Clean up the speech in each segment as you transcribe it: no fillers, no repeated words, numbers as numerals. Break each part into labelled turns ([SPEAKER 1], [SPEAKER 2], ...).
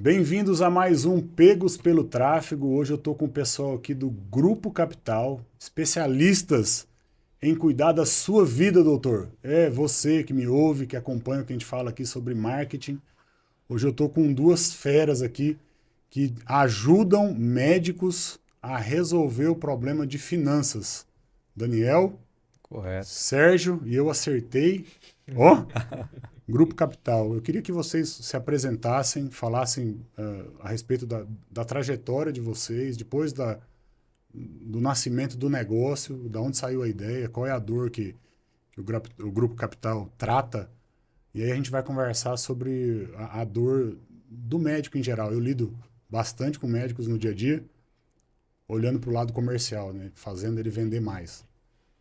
[SPEAKER 1] Bem-vindos a mais um Pegos pelo Tráfego. Hoje eu estou com o pessoal aqui do Grupo Capital, especialistas em cuidar da sua vida, doutor. É você que me ouve, que acompanha o que a gente fala aqui sobre marketing. Hoje eu estou com duas feras aqui que ajudam médicos a resolver o problema de finanças. Daniel,
[SPEAKER 2] Correto.
[SPEAKER 1] Sérgio, e eu acertei. Ó, Grupo Capital. Eu queria que vocês se apresentassem, falassem a respeito da trajetória de vocês, depois do nascimento do negócio, da onde saiu a ideia, qual é a dor que o Grupo Capital trata. E aí a gente vai conversar sobre a dor do médico em geral. Eu lido bastante com médicos no dia a dia, olhando para o lado comercial, né? Fazendo ele vender mais.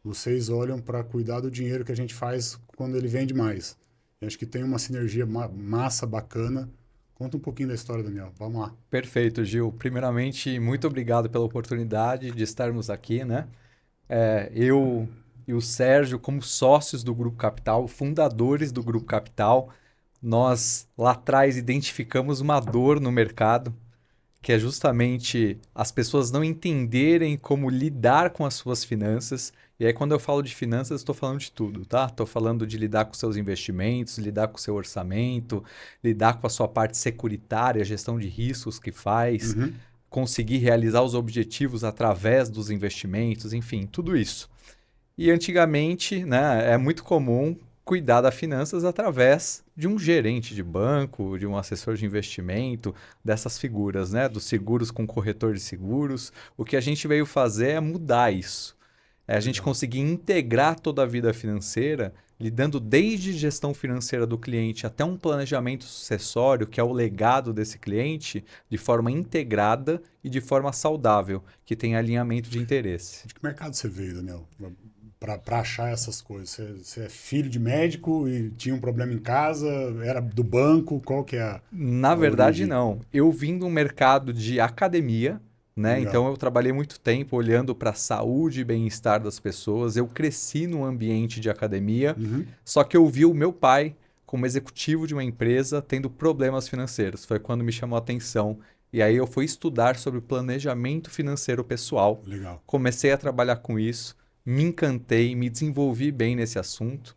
[SPEAKER 1] Vocês olham para cuidar do dinheiro que a gente faz quando ele vende mais. Eu acho que tem uma sinergia massa, bacana. Conta um pouquinho da história, Daniel. Vamos lá.
[SPEAKER 2] Perfeito, Gil. Primeiramente, muito obrigado pela oportunidade de estarmos aqui, né? Eu e o Sérgio, como sócios do Grupo Capital, fundadores do Grupo Capital, nós lá atrás identificamos uma dor no mercado, que é justamente as pessoas não entenderem como lidar com as suas finanças. E aí, quando eu falo de finanças, estou falando de tudo, tá? Estou falando de lidar com seus investimentos, lidar com o seu orçamento, lidar com a sua parte securitária, gestão de riscos que faz,
[SPEAKER 1] Uhum.
[SPEAKER 2] conseguir realizar os objetivos através dos investimentos, enfim, tudo isso. E antigamente, né, é muito comum cuidar das finanças através de um gerente de banco, de um assessor de investimento, dessas figuras, né, dos seguros com corretor de seguros. O que a gente veio fazer é mudar isso. É a gente
[SPEAKER 1] Legal.
[SPEAKER 2] conseguir integrar toda a vida financeira, lidando desde gestão financeira do cliente até um planejamento sucessório, que é o legado desse cliente, de forma integrada e de forma saudável, que tem alinhamento de interesse.
[SPEAKER 1] De que mercado você veio, Daniel? Para achar essas coisas. Você é filho de médico e tinha um problema em casa, era do banco, qual que é
[SPEAKER 2] Na
[SPEAKER 1] a
[SPEAKER 2] verdade,
[SPEAKER 1] origem?
[SPEAKER 2] não. Eu vim do mercado de academia, né?
[SPEAKER 1] Legal.
[SPEAKER 2] Então eu trabalhei muito tempo olhando para a saúde e bem-estar das pessoas. Eu cresci num ambiente de academia,
[SPEAKER 1] Uhum.
[SPEAKER 2] só que eu vi o meu pai como executivo de uma empresa tendo problemas financeiros. Foi quando me chamou a atenção. E aí eu fui estudar sobre planejamento financeiro pessoal.
[SPEAKER 1] Legal.
[SPEAKER 2] Comecei a trabalhar com isso, me encantei, me desenvolvi bem nesse assunto.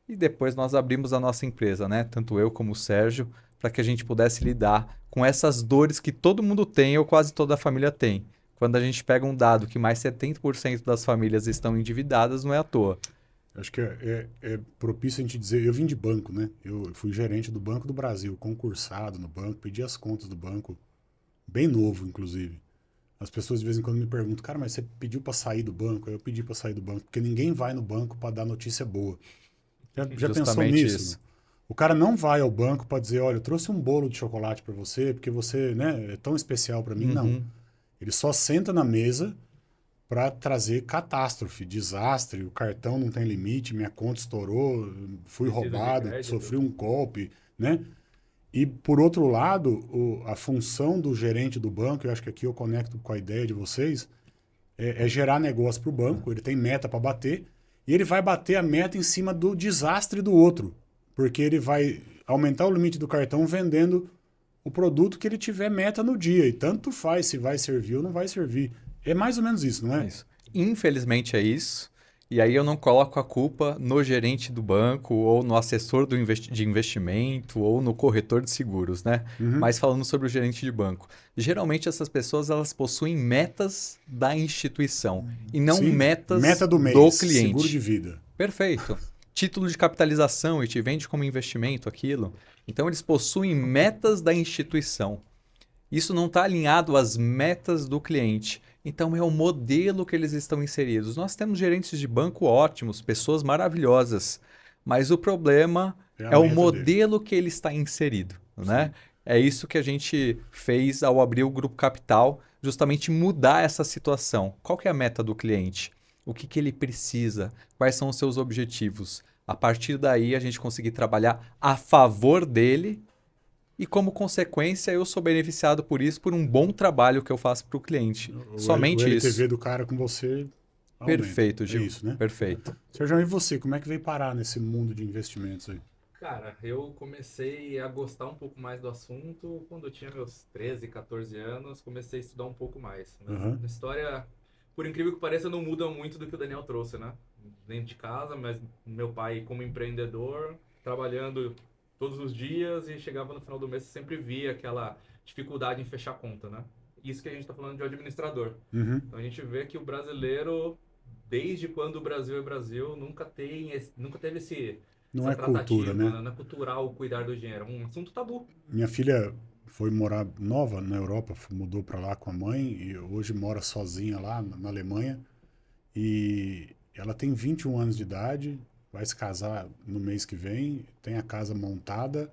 [SPEAKER 2] E depois nós abrimos a nossa empresa, né? Tanto eu como o Sérgio, para que a gente pudesse lidar com essas dores que todo mundo tem ou quase toda a família tem. Quando a gente pega um dado que mais 70% das famílias estão endividadas, não é à toa.
[SPEAKER 1] Acho que é propício a gente dizer. Eu vim de banco, né? Eu fui gerente do Banco do Brasil, concursado no banco, pedi as contas do banco, bem novo, inclusive. As pessoas de vez em quando me perguntam, cara, mas você pediu para sair do banco? Eu pedi para sair do banco, porque ninguém vai no banco para dar notícia boa. Já pensou
[SPEAKER 2] Justamente
[SPEAKER 1] nisso?
[SPEAKER 2] isso.
[SPEAKER 1] O cara não vai ao banco para dizer, olha, eu trouxe um bolo de chocolate para você, porque você, né, é tão especial para mim. Não.
[SPEAKER 2] Uhum.
[SPEAKER 1] Ele só senta na mesa para trazer catástrofe, desastre, o cartão não tem limite, minha conta estourou, fui
[SPEAKER 3] Pedido de
[SPEAKER 1] roubado,
[SPEAKER 3] crédito.
[SPEAKER 1] sofri um golpe, né? E, por outro lado, a função do gerente do banco, eu acho que aqui eu conecto com a ideia de vocês, é gerar negócio para o banco, ele tem meta para bater, e ele vai bater a meta em cima do desastre do outro, porque ele vai aumentar o limite do cartão vendendo o produto que ele tiver meta no dia, e tanto faz se vai servir ou não vai servir. É mais ou menos isso, não é?
[SPEAKER 2] Isso. Infelizmente é isso. E aí eu não coloco a culpa no gerente do banco, ou no assessor de investimento, ou no corretor de seguros, né?
[SPEAKER 1] Uhum.
[SPEAKER 2] Mas falando sobre o gerente de banco. Geralmente essas pessoas elas possuem metas da instituição e não
[SPEAKER 1] Sim,
[SPEAKER 2] metas
[SPEAKER 1] meta do
[SPEAKER 2] do
[SPEAKER 1] mês, seguro de
[SPEAKER 2] cliente.
[SPEAKER 1] vida.
[SPEAKER 2] Perfeito. Título de capitalização e te vende como investimento aquilo. Então eles possuem metas da instituição. Isso não está alinhado às metas do cliente. Então, é o modelo que eles estão inseridos. Nós temos gerentes de banco ótimos, pessoas maravilhosas, mas o problema
[SPEAKER 1] É a
[SPEAKER 2] é o
[SPEAKER 1] meta dele.
[SPEAKER 2] modelo que ele está inserido, né?
[SPEAKER 1] Sim.
[SPEAKER 2] É isso que a gente fez ao abrir o Grupo Capital, justamente mudar essa situação. Qual que é a meta do cliente? O que ele precisa? Quais são os seus objetivos? A partir daí, a gente conseguir trabalhar a favor dele e, como consequência, eu sou beneficiado por isso, por um bom trabalho que eu faço para o cliente.
[SPEAKER 1] O
[SPEAKER 2] Somente isso.
[SPEAKER 1] LTV do cara com você aumenta.
[SPEAKER 2] Perfeito,
[SPEAKER 1] É
[SPEAKER 2] Gil.
[SPEAKER 1] isso, né?
[SPEAKER 2] Perfeito.
[SPEAKER 1] Sérgio, e você, como é que veio parar nesse mundo de investimentos aí?
[SPEAKER 3] Cara, eu comecei a gostar um pouco mais do assunto quando eu tinha meus 13, 14 anos, comecei a estudar um pouco mais. Mas
[SPEAKER 1] Aham.
[SPEAKER 3] a história, por incrível que pareça, não muda muito do que o Daniel trouxe, né? Dentro de casa, mas meu pai como empreendedor, trabalhando todos os dias e chegava no final do mês e sempre via aquela dificuldade em fechar a conta, né? Isso que a gente está falando de administrador.
[SPEAKER 1] Uhum.
[SPEAKER 3] Então a gente vê que o brasileiro, desde quando o Brasil é Brasil, nunca teve
[SPEAKER 1] Não
[SPEAKER 3] essa
[SPEAKER 1] é cultura,
[SPEAKER 3] tratativa,
[SPEAKER 1] né?
[SPEAKER 3] né? Não é cultural cuidar do dinheiro. É um assunto tabu.
[SPEAKER 1] Minha filha foi morar nova na Europa, mudou para lá com a mãe e hoje mora sozinha lá na Alemanha. E ela tem 21 anos de idade, vai se casar no mês que vem, tem a casa montada,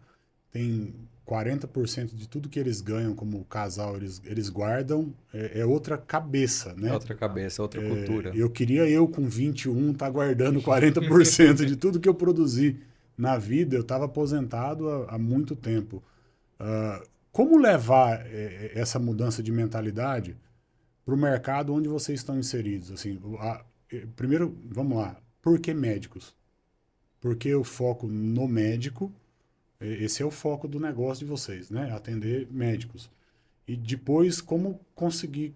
[SPEAKER 1] tem 40% de tudo que eles ganham como casal, eles guardam, é outra cabeça,
[SPEAKER 2] É
[SPEAKER 1] né?
[SPEAKER 2] outra cabeça, é outra cultura.
[SPEAKER 1] Eu queria eu com 21 estar guardando 40% de tudo que eu produzi na vida, eu estava aposentado há muito tempo. Como levar essa mudança de mentalidade para o mercado onde vocês estão inseridos? Assim, primeiro, vamos lá. Por que médicos? Porque o foco no médico, esse é o foco do negócio de vocês, né? Atender médicos. E depois, como conseguir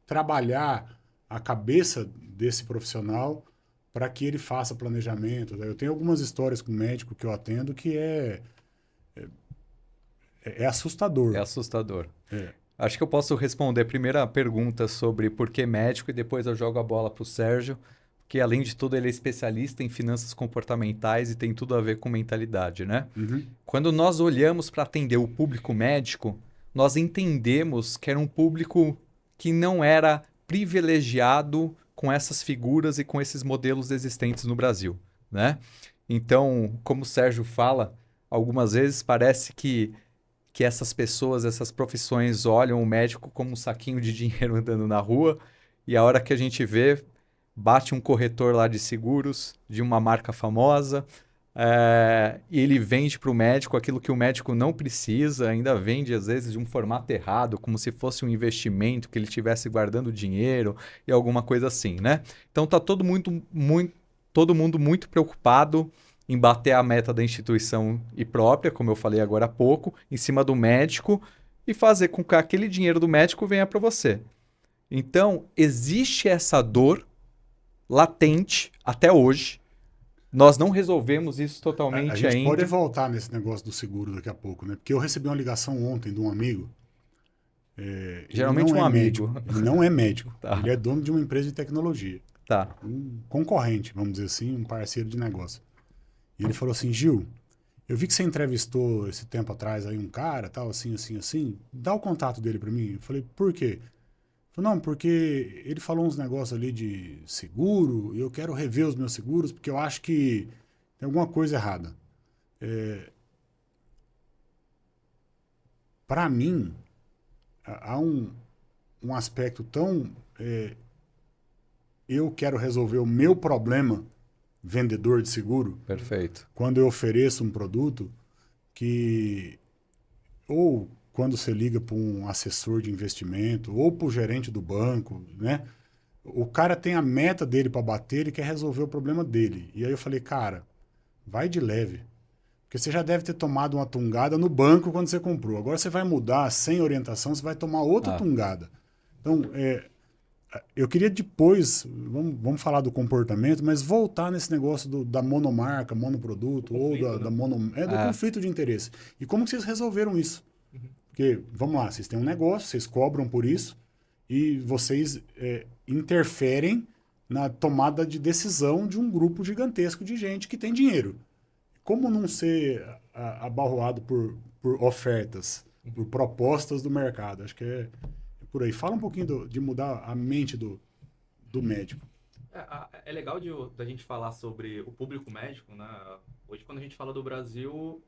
[SPEAKER 1] trabalhar a cabeça desse profissional para que ele faça planejamento. Eu tenho algumas histórias com médico que eu atendo que é
[SPEAKER 2] É
[SPEAKER 1] assustador.
[SPEAKER 2] assustador.
[SPEAKER 1] É.
[SPEAKER 2] Acho que eu posso responder a primeira pergunta sobre por que médico e depois eu jogo a bola para o Sérgio, que além de tudo ele é especialista em finanças comportamentais e tem tudo a ver com mentalidade, né?
[SPEAKER 1] Uhum.
[SPEAKER 2] Quando nós olhamos para atender o público médico, nós entendemos que era um público que não era privilegiado com essas figuras e com esses modelos existentes no Brasil, né? Então, como o Sérgio fala, algumas vezes parece que essas pessoas, essas profissões olham o médico como um saquinho de dinheiro andando na rua e a hora que a gente vê, bate um corretor lá de seguros de uma marca famosa, e ele vende para o médico aquilo que o médico não precisa, ainda vende às vezes de um formato errado, como se fosse um investimento que ele estivesse guardando dinheiro e alguma coisa assim, né? Então tá todo mundo muito preocupado em bater a meta da instituição e própria, como eu falei agora há pouco, em cima do médico e fazer com que aquele dinheiro do médico venha para você. Então, existe essa dor latente até hoje. Nós não resolvemos isso
[SPEAKER 1] A
[SPEAKER 2] totalmente
[SPEAKER 1] gente pode
[SPEAKER 2] ainda.
[SPEAKER 1] voltar nesse negócio do seguro daqui a pouco, né? Porque eu recebi uma ligação ontem de um amigo. Ele
[SPEAKER 2] Geralmente
[SPEAKER 1] não
[SPEAKER 2] um
[SPEAKER 1] é médico.
[SPEAKER 2] amigo.
[SPEAKER 1] Ele não é médico.
[SPEAKER 2] Tá,
[SPEAKER 1] Ele é dono de uma empresa de tecnologia.
[SPEAKER 2] tá.
[SPEAKER 1] Um concorrente, vamos dizer assim, um parceiro de negócio. E ele falou assim, Gil, eu vi que você entrevistou esse tempo atrás aí um cara, tal, assim, assim, assim. Dá o contato dele para mim. Eu falei, por quê? Ele falou, não, porque ele falou uns negócios ali de seguro e eu quero rever os meus seguros porque eu acho que tem alguma coisa errada. Para mim, há um aspecto tão... eu quero resolver o meu problema, vendedor de seguro,
[SPEAKER 2] Perfeito.
[SPEAKER 1] quando eu ofereço um produto que... Ou quando você liga para um assessor de investimento, ou para o gerente do banco, né? O cara tem a meta dele para bater, ele quer resolver o problema dele. E aí eu falei, cara, vai de leve. Porque você já deve ter tomado uma tungada no banco quando você comprou. Agora você vai mudar sem orientação, você vai tomar outra
[SPEAKER 2] Ah,
[SPEAKER 1] tungada. Então, eu queria depois, vamos falar do comportamento, mas voltar nesse negócio da monomarca, monoproduto, ou
[SPEAKER 3] Conflito,
[SPEAKER 1] da
[SPEAKER 3] né?
[SPEAKER 1] do conflito de interesse. E como que vocês resolveram isso? Porque, vamos lá, vocês têm um negócio, vocês cobram por isso, e vocês interferem na tomada de decisão de um grupo gigantesco de gente que tem dinheiro. Como não ser abarroado por ofertas, por propostas do mercado? Acho que é por aí. Fala um pouquinho de mudar a mente do médico.
[SPEAKER 3] É legal da gente falar sobre o público médico, né? Hoje, quando a gente fala do Brasil,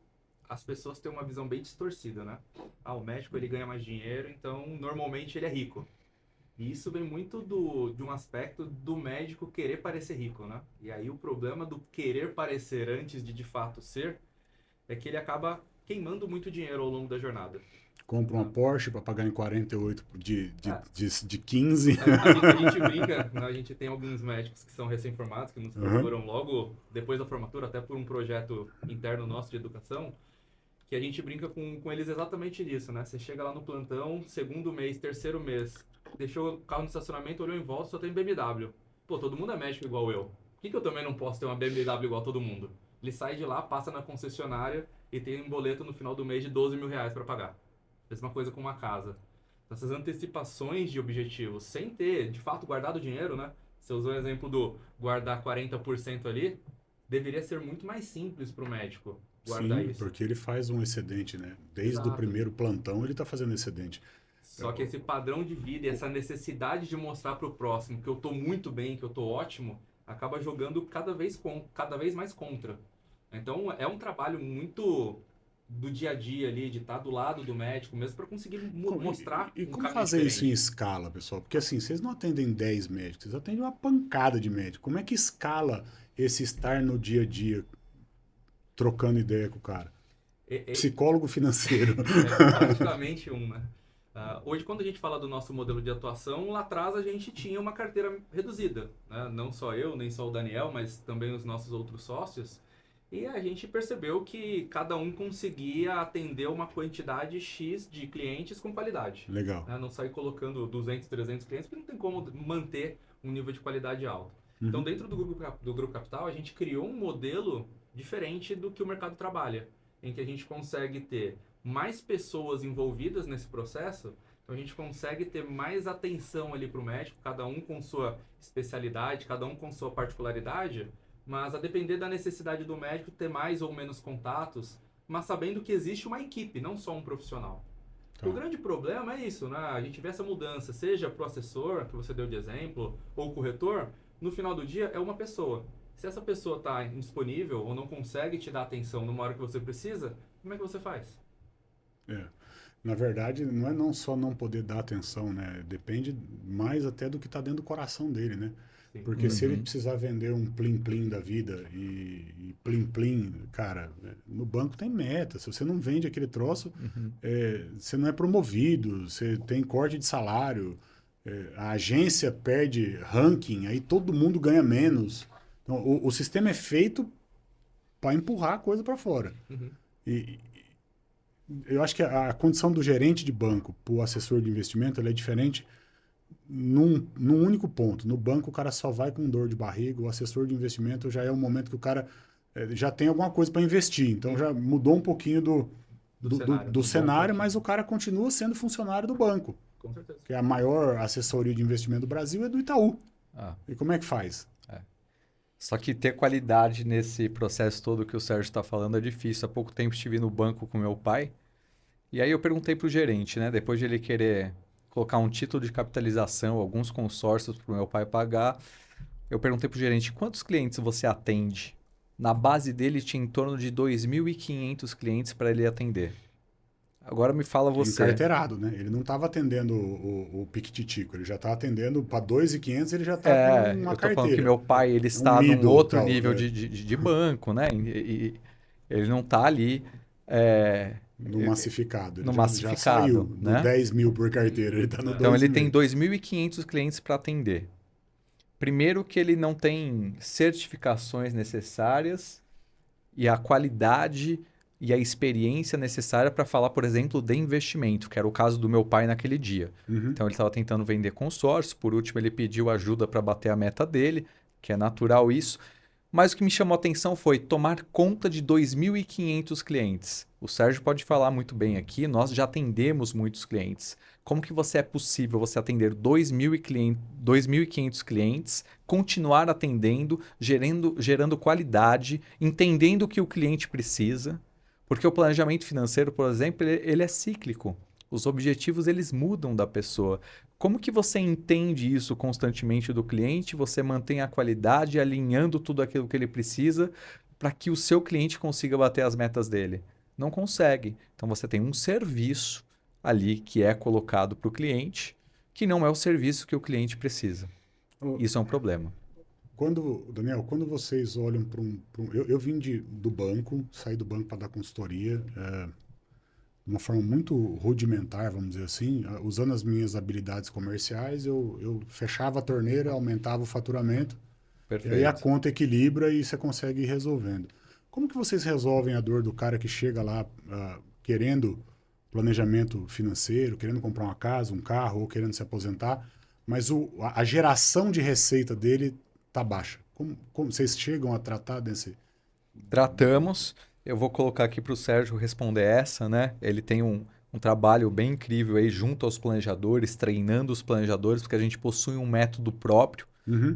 [SPEAKER 3] as pessoas têm uma visão bem distorcida, né? Ah, o médico ele ganha mais dinheiro, então normalmente ele é rico. E isso vem muito de um aspecto do médico querer parecer rico, né? E aí o problema do querer parecer antes de fato ser é que ele acaba queimando muito dinheiro ao longo da jornada.
[SPEAKER 1] Compra uma Porsche para pagar em 48 de 15.
[SPEAKER 3] A gente brinca, né? A gente tem alguns médicos que são recém-formados, que nos procuram logo depois da formatura, até por um projeto interno nosso de educação, que a gente brinca com eles exatamente nisso, né? Você chega lá no plantão, segundo mês, terceiro mês, deixou o carro no estacionamento, olhou em volta, só tem BMW. Pô, todo mundo é médico igual eu. Por que eu também não posso ter uma BMW igual todo mundo? Ele sai de lá, passa na concessionária e tem um boleto no final do mês de 12 mil reais para pagar. Mesma coisa com uma casa. Então, essas antecipações de objetivos, sem ter, de fato, guardado dinheiro, né? Você usou o exemplo do guardar 40% ali, deveria ser muito mais simples para o médico guardar
[SPEAKER 1] Sim,
[SPEAKER 3] isso.
[SPEAKER 1] porque ele faz um excedente, né? Desde o primeiro plantão ele está fazendo excedente.
[SPEAKER 3] Só que esse padrão de vida e essa necessidade de mostrar para o próximo que eu estou muito bem, que eu estou ótimo, acaba jogando cada vez mais contra. Então, é um trabalho muito do dia a dia ali, de estar do lado do médico mesmo, para conseguir mostrar
[SPEAKER 1] E
[SPEAKER 3] um
[SPEAKER 1] como
[SPEAKER 3] caminho
[SPEAKER 1] fazer
[SPEAKER 3] diferente.
[SPEAKER 1] isso em escala, pessoal? Porque assim, vocês não atendem 10 médicos, vocês atendem uma pancada de médicos. Como é que escala esse estar no dia a dia, trocando ideia com o cara? Psicólogo financeiro.
[SPEAKER 3] É praticamente um, né? Hoje, quando a gente fala do nosso modelo de atuação, lá atrás a gente tinha uma carteira reduzida, né? Não só eu, nem só o Daniel, mas também os nossos outros sócios. E a gente percebeu que cada um conseguia atender uma quantidade X de clientes com qualidade.
[SPEAKER 1] Legal.
[SPEAKER 3] Né? Não sair colocando 200, 300 clientes, porque não tem como manter um nível de qualidade alto. Então, dentro do Grupo Capital, a gente criou um modelo diferente do que o mercado trabalha, em que a gente consegue ter mais pessoas envolvidas nesse processo, então a gente consegue ter mais atenção ali para o médico, cada um com sua especialidade, cada um com sua particularidade, mas a depender da necessidade do médico ter mais ou menos contatos, mas sabendo que existe uma equipe, não só um profissional.
[SPEAKER 1] Tá.
[SPEAKER 3] O grande problema é isso, né? A gente vê essa mudança, seja para o assessor, que você deu de exemplo, ou o corretor, no final do dia é uma pessoa. Se essa pessoa está indisponível ou não consegue te dar atenção numa hora que você precisa, como é que você faz?
[SPEAKER 1] Na verdade, não é não só não poder dar atenção, né? Depende mais até do que está dentro do coração dele, né?
[SPEAKER 3] Sim.
[SPEAKER 1] Porque se ele precisar vender um plim-plim da vida e plim-plim, cara, no banco tem meta. Se você não vende aquele troço, você não é promovido, você tem corte de salário, a agência perde ranking, aí todo mundo ganha menos. Então, o sistema é feito para empurrar a coisa para fora. E eu acho que a condição do gerente de banco para o assessor de investimento ela é diferente num único ponto. No banco, o cara só vai com dor de barriga. O assessor de investimento já é um momento que o cara já tem alguma coisa para investir. Então, já mudou um pouquinho do cenário, mas o cara continua sendo funcionário do banco.
[SPEAKER 3] Com certeza.
[SPEAKER 1] Que é a maior assessoria de investimento do Brasil é do Itaú. E como é que faz?
[SPEAKER 2] Só que ter qualidade nesse processo todo que o Sérgio está falando é difícil. Há pouco tempo estive no banco com meu pai e aí eu perguntei para o gerente, né? Depois de ele querer colocar um título de capitalização, alguns consórcios para o meu pai pagar, eu perguntei para o gerente, quantos clientes você atende? Na base dele tinha em torno de 2.500 clientes para ele atender. Agora me fala você.
[SPEAKER 1] Encarteirado, né? Ele não estava atendendo o Piquititico, ele já está atendendo para 2.500, ele já está com uma
[SPEAKER 2] eu tô
[SPEAKER 1] carteira.
[SPEAKER 2] falando que meu pai ele está num outro nível de banco, né? E ele não está ali
[SPEAKER 1] no massificado.
[SPEAKER 2] No
[SPEAKER 1] Ele
[SPEAKER 2] massificado,
[SPEAKER 1] já saiu
[SPEAKER 2] né?
[SPEAKER 1] do 10 mil por carteira, ele está no 2.500.
[SPEAKER 2] Então ele tem 2.500 clientes para atender. Primeiro que ele não tem certificações necessárias e a qualidade e a experiência necessária para falar, por exemplo, de investimento, que era o caso do meu pai naquele dia. Então ele estava tentando vender consórcio, por último ele pediu ajuda para bater a meta dele, que é natural isso. Mas o que me chamou a atenção foi tomar conta de 2.500 clientes. O Sérgio pode falar muito bem aqui, nós já atendemos muitos clientes. Como que é possível você atender 2.500 clientes, continuar atendendo, gerando qualidade, entendendo o que o cliente precisa? Porque o planejamento financeiro, por exemplo, ele é cíclico. Os objetivos eles mudam da pessoa. Como que você entende isso constantemente do cliente? Você mantém a qualidade, alinhando tudo aquilo que ele precisa para que o seu cliente consiga bater as metas dele. Não consegue. Então você tem um serviço ali que é colocado para o cliente, que não é o serviço que o cliente precisa. Isso é um problema.
[SPEAKER 1] Daniel, quando vocês olham para eu vim do banco, saí do banco para dar consultoria, de uma forma muito rudimentar, vamos dizer assim, usando as minhas habilidades comerciais, eu fechava a torneira, aumentava o faturamento,
[SPEAKER 2] Perfeito.
[SPEAKER 1] e aí a conta equilibra e você consegue ir resolvendo. Como que vocês resolvem a dor do cara que chega lá querendo planejamento financeiro, querendo comprar uma casa, um carro, ou querendo se aposentar, mas a geração de receita dele tá baixa? Como vocês chegam a tratar desse...
[SPEAKER 2] Tratamos. Eu vou colocar aqui para o Sérgio responder essa, né? Ele tem um trabalho bem incrível aí junto aos planejadores, treinando os planejadores, porque a gente possui um método próprio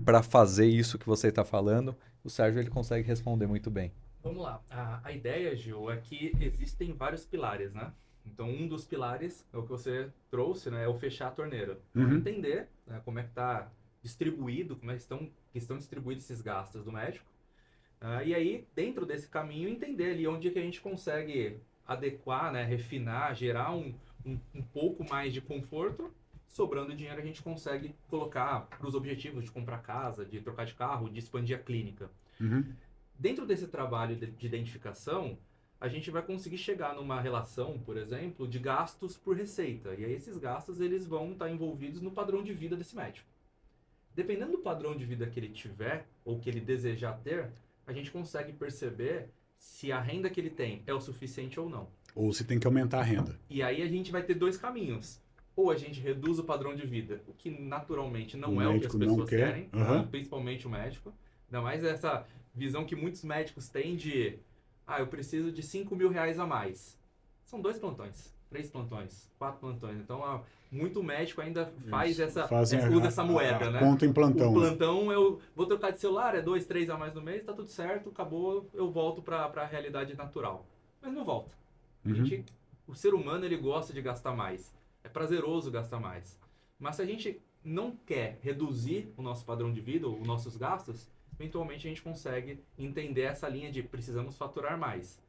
[SPEAKER 2] para fazer isso que você está falando. O Sérgio ele consegue responder muito bem.
[SPEAKER 3] Vamos lá. A ideia, Gil, é que existem vários pilares, né? Então, um dos pilares é o que você trouxe, né? É o fechar a torneira. Então, entender, né, como é que está distribuído, como é que estão distribuídos esses gastos do médico. E aí, dentro desse caminho, entender ali onde que a gente consegue adequar, né, refinar, gerar um pouco mais de conforto. Sobrando dinheiro, a gente consegue colocar para os objetivos de comprar casa, de trocar de carro, de expandir a clínica. Dentro desse trabalho de identificação, a gente vai conseguir chegar numa relação, por exemplo, de gastos por receita. E aí esses gastos eles vão estar envolvidos no padrão de vida desse médico. Dependendo do padrão de vida que ele tiver ou que ele desejar ter, a gente consegue perceber se a renda que ele tem é o suficiente ou não.
[SPEAKER 1] Ou se tem que aumentar a renda.
[SPEAKER 3] E aí a gente vai ter dois caminhos. Ou a gente reduz o padrão de vida, o que naturalmente não é o que as pessoas querem, principalmente o médico. Ainda mais essa visão que muitos médicos têm de eu preciso de 5 mil reais a mais. São 2 plantões, 3 plantões, 4 plantões. Então, muito médico ainda faz usa essa moeda, né?
[SPEAKER 1] Conta em plantão.
[SPEAKER 3] O plantão, eu vou trocar de celular, é 2, 3 a mais no mês, tá tudo certo, acabou, eu volto para a realidade natural. Mas não volta. O ser humano, ele gosta de gastar mais. É prazeroso gastar mais. Mas se a gente não quer reduzir o nosso padrão de vida, ou os nossos gastos, eventualmente a gente consegue entender essa linha de precisamos faturar mais.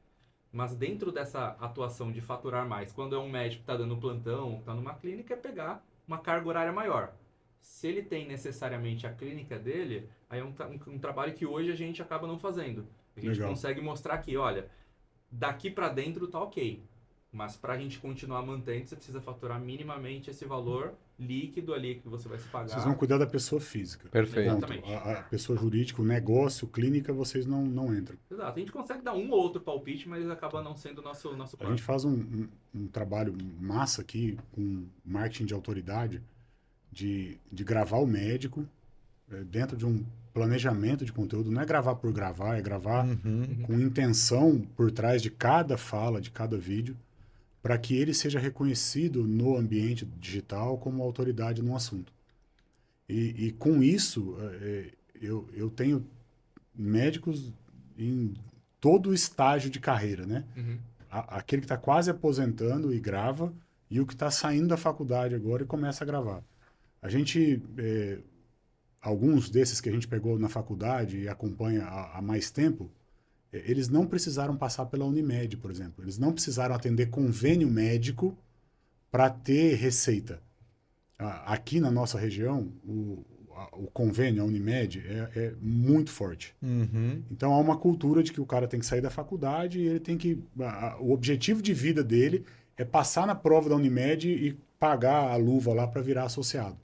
[SPEAKER 3] Mas dentro dessa atuação de faturar mais, quando é um médico que está dando plantão, está numa clínica, é pegar uma carga horária maior. Se ele tem necessariamente a clínica dele, aí é um trabalho que hoje a gente acaba não fazendo. A gente consegue mostrar que, olha, daqui para dentro tá ok. Mas para a gente continuar mantendo, você precisa faturar minimamente esse valor líquido ali que você vai se pagar.
[SPEAKER 1] Vocês vão cuidar da pessoa física.
[SPEAKER 2] Perfeito.
[SPEAKER 1] Exatamente. A pessoa jurídica, o negócio, clínica, vocês não entram.
[SPEAKER 3] Exato. A gente consegue dar um ou outro palpite, mas acaba não sendo o nosso plano.
[SPEAKER 1] A gente faz um trabalho massa aqui com marketing de autoridade de gravar o médico dentro de um planejamento de conteúdo. Não é gravar por gravar, é gravar com intenção por trás de cada fala, de cada vídeo, para que ele seja reconhecido no ambiente digital como autoridade no assunto. E com isso, eu tenho médicos em todo o estágio de carreira, né? Aquele que está quase aposentando e grava, e o que está saindo da faculdade agora e começa a gravar. A gente, alguns desses que a gente pegou na faculdade e acompanha há mais tempo, eles não precisaram passar pela Unimed, por exemplo. Eles não precisaram atender convênio médico para ter receita. Aqui na nossa região, o convênio, a Unimed, é muito forte. Então, há uma cultura de que o cara tem que sair da faculdade e ele tem que... O objetivo de vida dele é passar na prova da Unimed e pagar a luva lá para virar associado.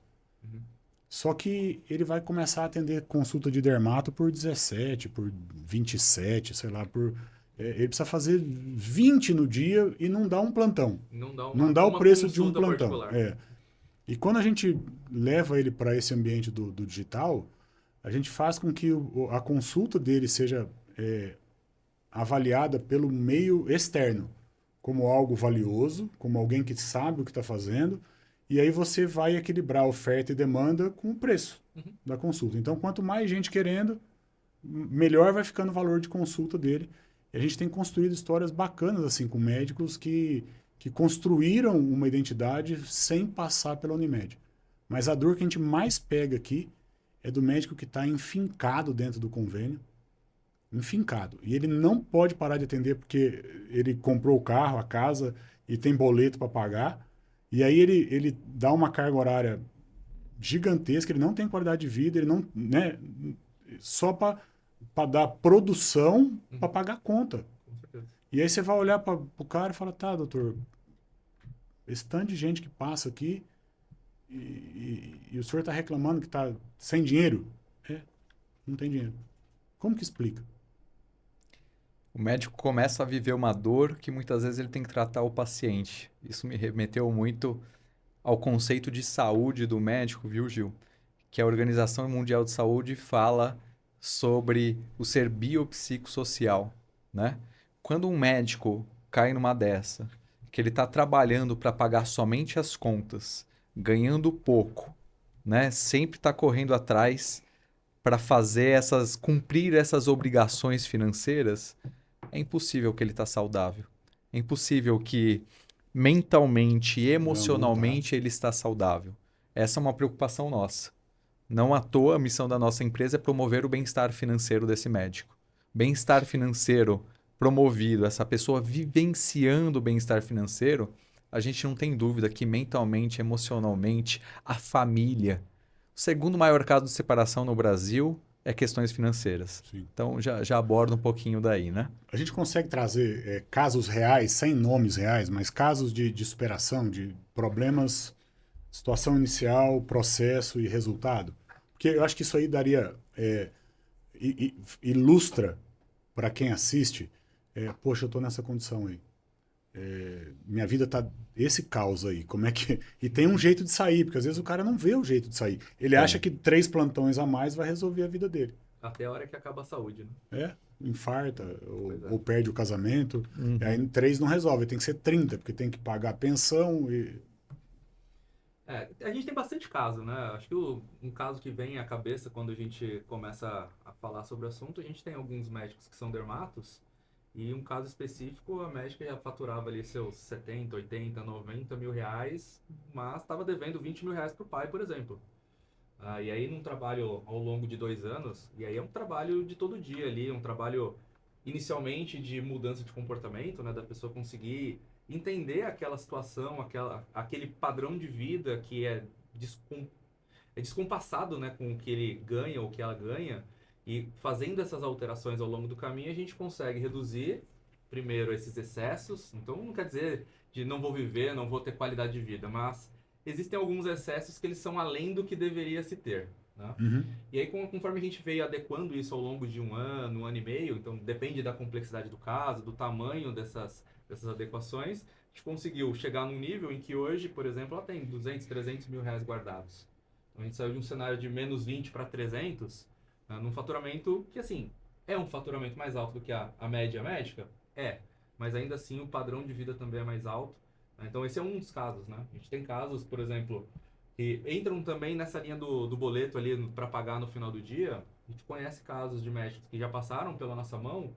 [SPEAKER 1] Só que ele vai começar a atender consulta de dermato por 17, por 27, sei lá, ele precisa fazer 20 no dia e não dá um plantão. Não dá o preço de um plantão. E quando a gente leva ele para esse ambiente do digital, a gente faz com que a consulta dele seja avaliada pelo meio externo, como algo valioso, como alguém que sabe o que está fazendo. E aí você vai equilibrar oferta e demanda com o preço da consulta. Então, quanto mais gente querendo, melhor vai ficando o valor de consulta dele. E a gente tem construído histórias bacanas assim com médicos que construíram uma identidade sem passar pela Unimed. Mas a dor que a gente mais pega aqui é do médico que está enfincado dentro do convênio. Enfincado. E ele não pode parar de atender porque ele comprou o carro, a casa e tem boleto para pagar. E aí ele dá uma carga horária gigantesca, ele não tem qualidade de vida, ele não, né, só para dar produção para pagar a conta.
[SPEAKER 3] Com certeza.
[SPEAKER 1] E aí você vai olhar para o cara e fala, tá, doutor, esse tanto de gente que passa aqui e o senhor está reclamando que está sem dinheiro? Não tem dinheiro. Como que explica?
[SPEAKER 2] O médico começa a viver uma dor que muitas vezes ele tem que tratar o paciente. Isso me remeteu muito ao conceito de saúde do médico, viu, Gil? Que a Organização Mundial de Saúde fala sobre o ser biopsicossocial, né? Quando um médico cai numa dessa, que ele está trabalhando para pagar somente as contas, ganhando pouco, né? Sempre está correndo atrás para cumprir essas obrigações financeiras, é impossível que ele está saudável. É impossível que mentalmente e emocionalmente ele está saudável. Essa é uma preocupação nossa. Não à toa, a missão da nossa empresa é promover o bem-estar financeiro desse médico. Bem-estar financeiro promovido, essa pessoa vivenciando o bem-estar financeiro, a gente não tem dúvida que mentalmente, emocionalmente, a família. O segundo maior caso de separação no Brasil é questões financeiras.
[SPEAKER 1] Sim.
[SPEAKER 2] Então já aborda um pouquinho daí, né?
[SPEAKER 1] A gente consegue trazer casos reais, sem nomes reais, mas casos de superação, de problemas, situação inicial, processo e resultado? Porque eu acho que isso aí daria, ilustra para quem assiste, poxa, eu estou nessa condição aí. Minha vida tá esse caos aí, como é que... E tem um jeito de sair, porque às vezes o cara não vê o jeito de sair. Ele acha que 3 plantões a mais vai resolver a vida dele.
[SPEAKER 3] Até a hora que acaba a saúde, né?
[SPEAKER 1] Infarta, ou perde o casamento, e aí 3 não resolve, tem que ser 30, porque tem que pagar a pensão e...
[SPEAKER 3] A gente tem bastante caso, né? Acho que um caso que vem à cabeça quando a gente começa a falar sobre o assunto, a gente tem alguns médicos que são dermatos, e um caso específico, a médica já faturava ali seus 70, 80, 90 mil reais, mas estava devendo 20 mil reais para o pai, por exemplo. E aí num trabalho ao longo de 2 anos, e aí é um trabalho de todo dia ali, um trabalho inicialmente de mudança de comportamento, né? Da pessoa conseguir entender aquela situação, aquele padrão de vida que é descompassado, né, com o que ele ganha ou o que ela ganha, e fazendo essas alterações ao longo do caminho, a gente consegue reduzir, primeiro, esses excessos. Então, não quer dizer de não vou viver, não vou ter qualidade de vida, mas existem alguns excessos que eles são além do que deveria se ter, né? E aí, conforme a gente veio adequando isso ao longo de um ano e meio, então depende da complexidade do caso, do tamanho dessas adequações, a gente conseguiu chegar num nível em que hoje, por exemplo, ela tem 200, 300 mil reais guardados. Então, a gente saiu de um cenário de menos 20 para 300, num faturamento que, assim, é um faturamento mais alto do que a média médica? Mas ainda assim o padrão de vida também é mais alto. Então, esse é um dos casos, né? A gente tem casos, por exemplo, que entram também nessa linha do boleto ali para pagar no final do dia. A gente conhece casos de médicos que já passaram pela nossa mão,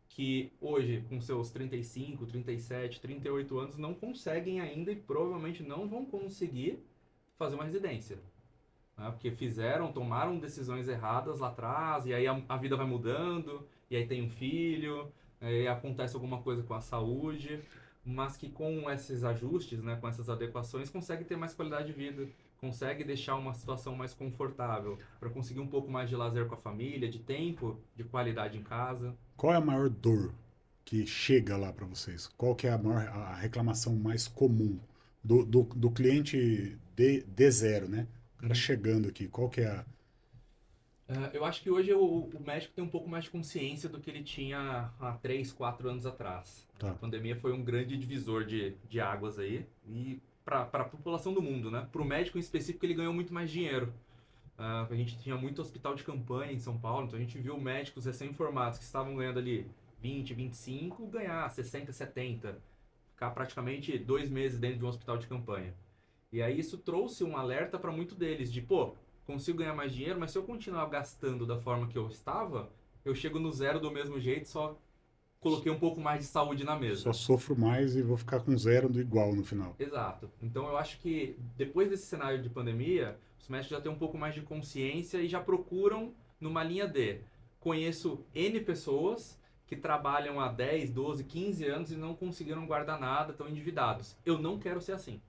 [SPEAKER 3] que hoje, com seus 35, 37, 38 anos, não conseguem ainda e provavelmente não vão conseguir fazer uma residência. Né? Porque tomaram decisões erradas lá atrás, e aí a vida vai mudando, e aí tem um filho, e acontece alguma coisa com a saúde, mas que com esses ajustes, né, com essas adequações, consegue ter mais qualidade de vida, consegue deixar uma situação mais confortável, para conseguir um pouco mais de lazer com a família, de tempo, de qualidade em casa.
[SPEAKER 1] Qual é a maior dor que chega lá para vocês? Qual que é a reclamação mais comum do cliente de zero, né? O cara chegando aqui, qual que é a...
[SPEAKER 3] Eu acho que hoje o médico tem um pouco mais de consciência do que ele tinha há 3, 4 anos atrás.
[SPEAKER 1] Tá.
[SPEAKER 3] A pandemia foi um grande divisor de águas aí, e para a população do mundo, né? Para o médico em específico, ele ganhou muito mais dinheiro. A gente tinha muito hospital de campanha em São Paulo, então a gente viu médicos recém-formados que estavam ganhando ali 20, 25, ganhar 60, 70, ficar praticamente 2 meses dentro de um hospital de campanha. E aí isso trouxe um alerta para muito deles, de consigo ganhar mais dinheiro, mas se eu continuar gastando da forma que eu estava, eu chego no zero do mesmo jeito, só coloquei um pouco mais de saúde na mesa.
[SPEAKER 1] Só sofro mais e vou ficar com zero do igual no final.
[SPEAKER 3] Exato. Então eu acho que depois desse cenário de pandemia, os médicos já têm um pouco mais de consciência e já procuram numa linha D. Conheço N pessoas que trabalham há 10, 12, 15 anos e não conseguiram guardar nada, estão endividados. Eu não quero ser assim.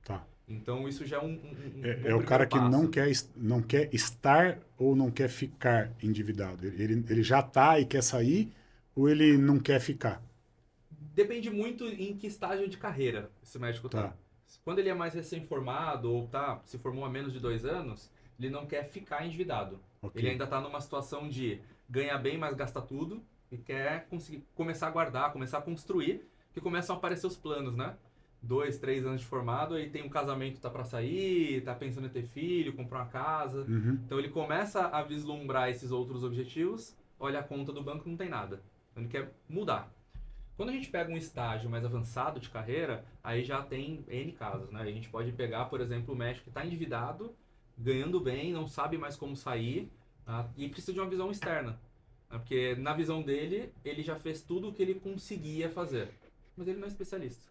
[SPEAKER 1] Tá.
[SPEAKER 3] Então, isso já é um
[SPEAKER 1] É o cara que
[SPEAKER 3] passo.
[SPEAKER 1] não quer estar ou não quer ficar endividado. Ele já está e quer sair ou ele não quer ficar?
[SPEAKER 3] Depende muito em que estágio de carreira esse médico
[SPEAKER 1] Tá.
[SPEAKER 3] tá. Quando ele é mais recém-formado ou se formou há menos de 2 anos, ele não quer ficar endividado.
[SPEAKER 1] Ok.
[SPEAKER 3] Ele ainda está numa situação de ganhar bem, mas gasta tudo e quer conseguir começar a guardar, começar a construir, que começam a aparecer os planos, né? 2, 3 anos de formado, aí tem um casamento, tá para sair, tá pensando em ter filho, comprar uma casa.
[SPEAKER 1] Uhum.
[SPEAKER 3] Então ele começa a vislumbrar esses outros objetivos, olha a conta do banco, não tem nada. Então ele quer mudar. Quando a gente pega um estágio mais avançado de carreira, aí já tem N casos, né? A gente pode pegar, por exemplo, o médico que está endividado, ganhando bem, não sabe mais como sair, tá? E precisa de uma visão externa. Né? Porque na visão dele, ele já fez tudo o que ele conseguia fazer. Mas ele não é especialista.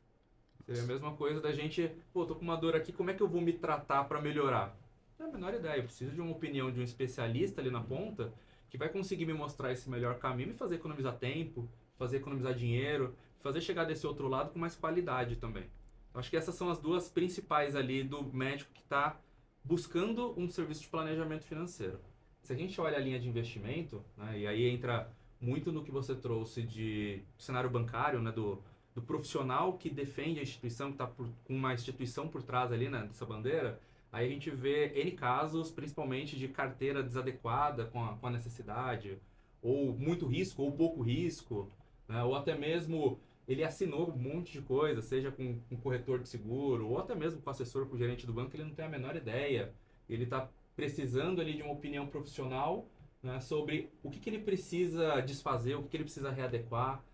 [SPEAKER 3] Seria a mesma coisa da gente, pô, tô com uma dor aqui, como é que eu vou me tratar para melhorar? Não é a menor ideia. Eu preciso de uma opinião de um especialista ali na ponta que vai conseguir me mostrar esse melhor caminho, me fazer economizar tempo, fazer economizar dinheiro, fazer chegar desse outro lado com mais qualidade também. Eu acho que essas são as duas principais ali do médico que está buscando um serviço de planejamento financeiro. Se a gente olha a linha de investimento, né, e aí entra muito no que você trouxe de cenário bancário, né, do profissional que defende a instituição, que está com uma instituição por trás ali, né, dessa bandeira, aí a gente vê N casos, principalmente de carteira desadequada com a necessidade, ou muito risco, ou pouco risco, né? Ou até mesmo ele assinou um monte de coisa, seja com um corretor de seguro, ou até mesmo com o assessor, com o gerente do banco, ele não tem a menor ideia. Ele está precisando ali de uma opinião profissional, né, sobre o que ele precisa desfazer, o que ele precisa readequar,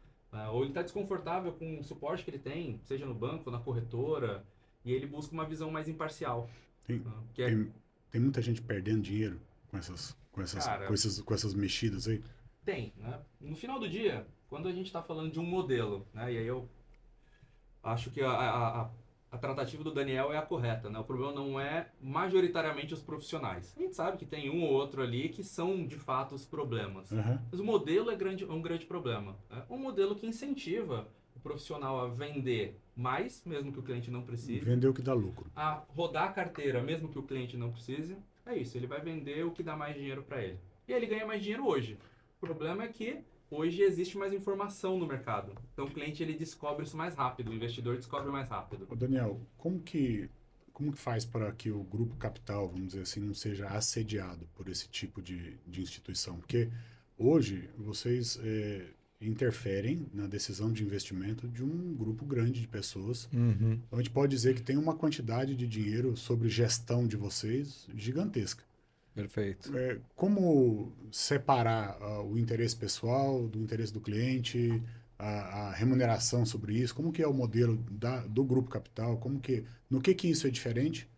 [SPEAKER 3] ou ele está desconfortável com o suporte que ele tem, seja no banco, na corretora, e ele busca uma visão mais imparcial.
[SPEAKER 1] Tem,
[SPEAKER 3] Né, que é,
[SPEAKER 1] tem muita gente perdendo dinheiro
[SPEAKER 3] cara,
[SPEAKER 1] com essas mexidas aí.
[SPEAKER 3] tem, né? No final do dia, quando a gente está falando de um modelo, né? E aí eu acho que a tratativa do Daniel é a correta, né? O problema não é majoritariamente os profissionais. A gente sabe que tem um ou outro ali que são, de fato, os problemas.
[SPEAKER 1] Uhum.
[SPEAKER 3] Mas o modelo é um grande problema. Né? Um modelo que incentiva o profissional a vender mais, mesmo que o cliente não precise.
[SPEAKER 1] Vender o que dá lucro.
[SPEAKER 3] A rodar a carteira, mesmo que o cliente não precise. É isso, ele vai vender o que dá mais dinheiro para ele. E ele ganha mais dinheiro hoje. O problema é que hoje existe mais informação no mercado. Então o cliente ele descobre isso mais rápido, o investidor descobre mais rápido.
[SPEAKER 1] Ô Daniel, como que faz para que o grupo capital, vamos dizer assim, não seja assediado por esse tipo de instituição? Porque hoje vocês interferem na decisão de investimento de um grupo grande de pessoas.
[SPEAKER 2] Uhum.
[SPEAKER 1] Então a gente pode dizer que tem uma quantidade de dinheiro sobre gestão de vocês gigantesca.
[SPEAKER 2] Perfeito.
[SPEAKER 1] Como separar o interesse pessoal do interesse do cliente, a remuneração sobre isso? Como que é o modelo do Grupo Capital? No que isso é diferente?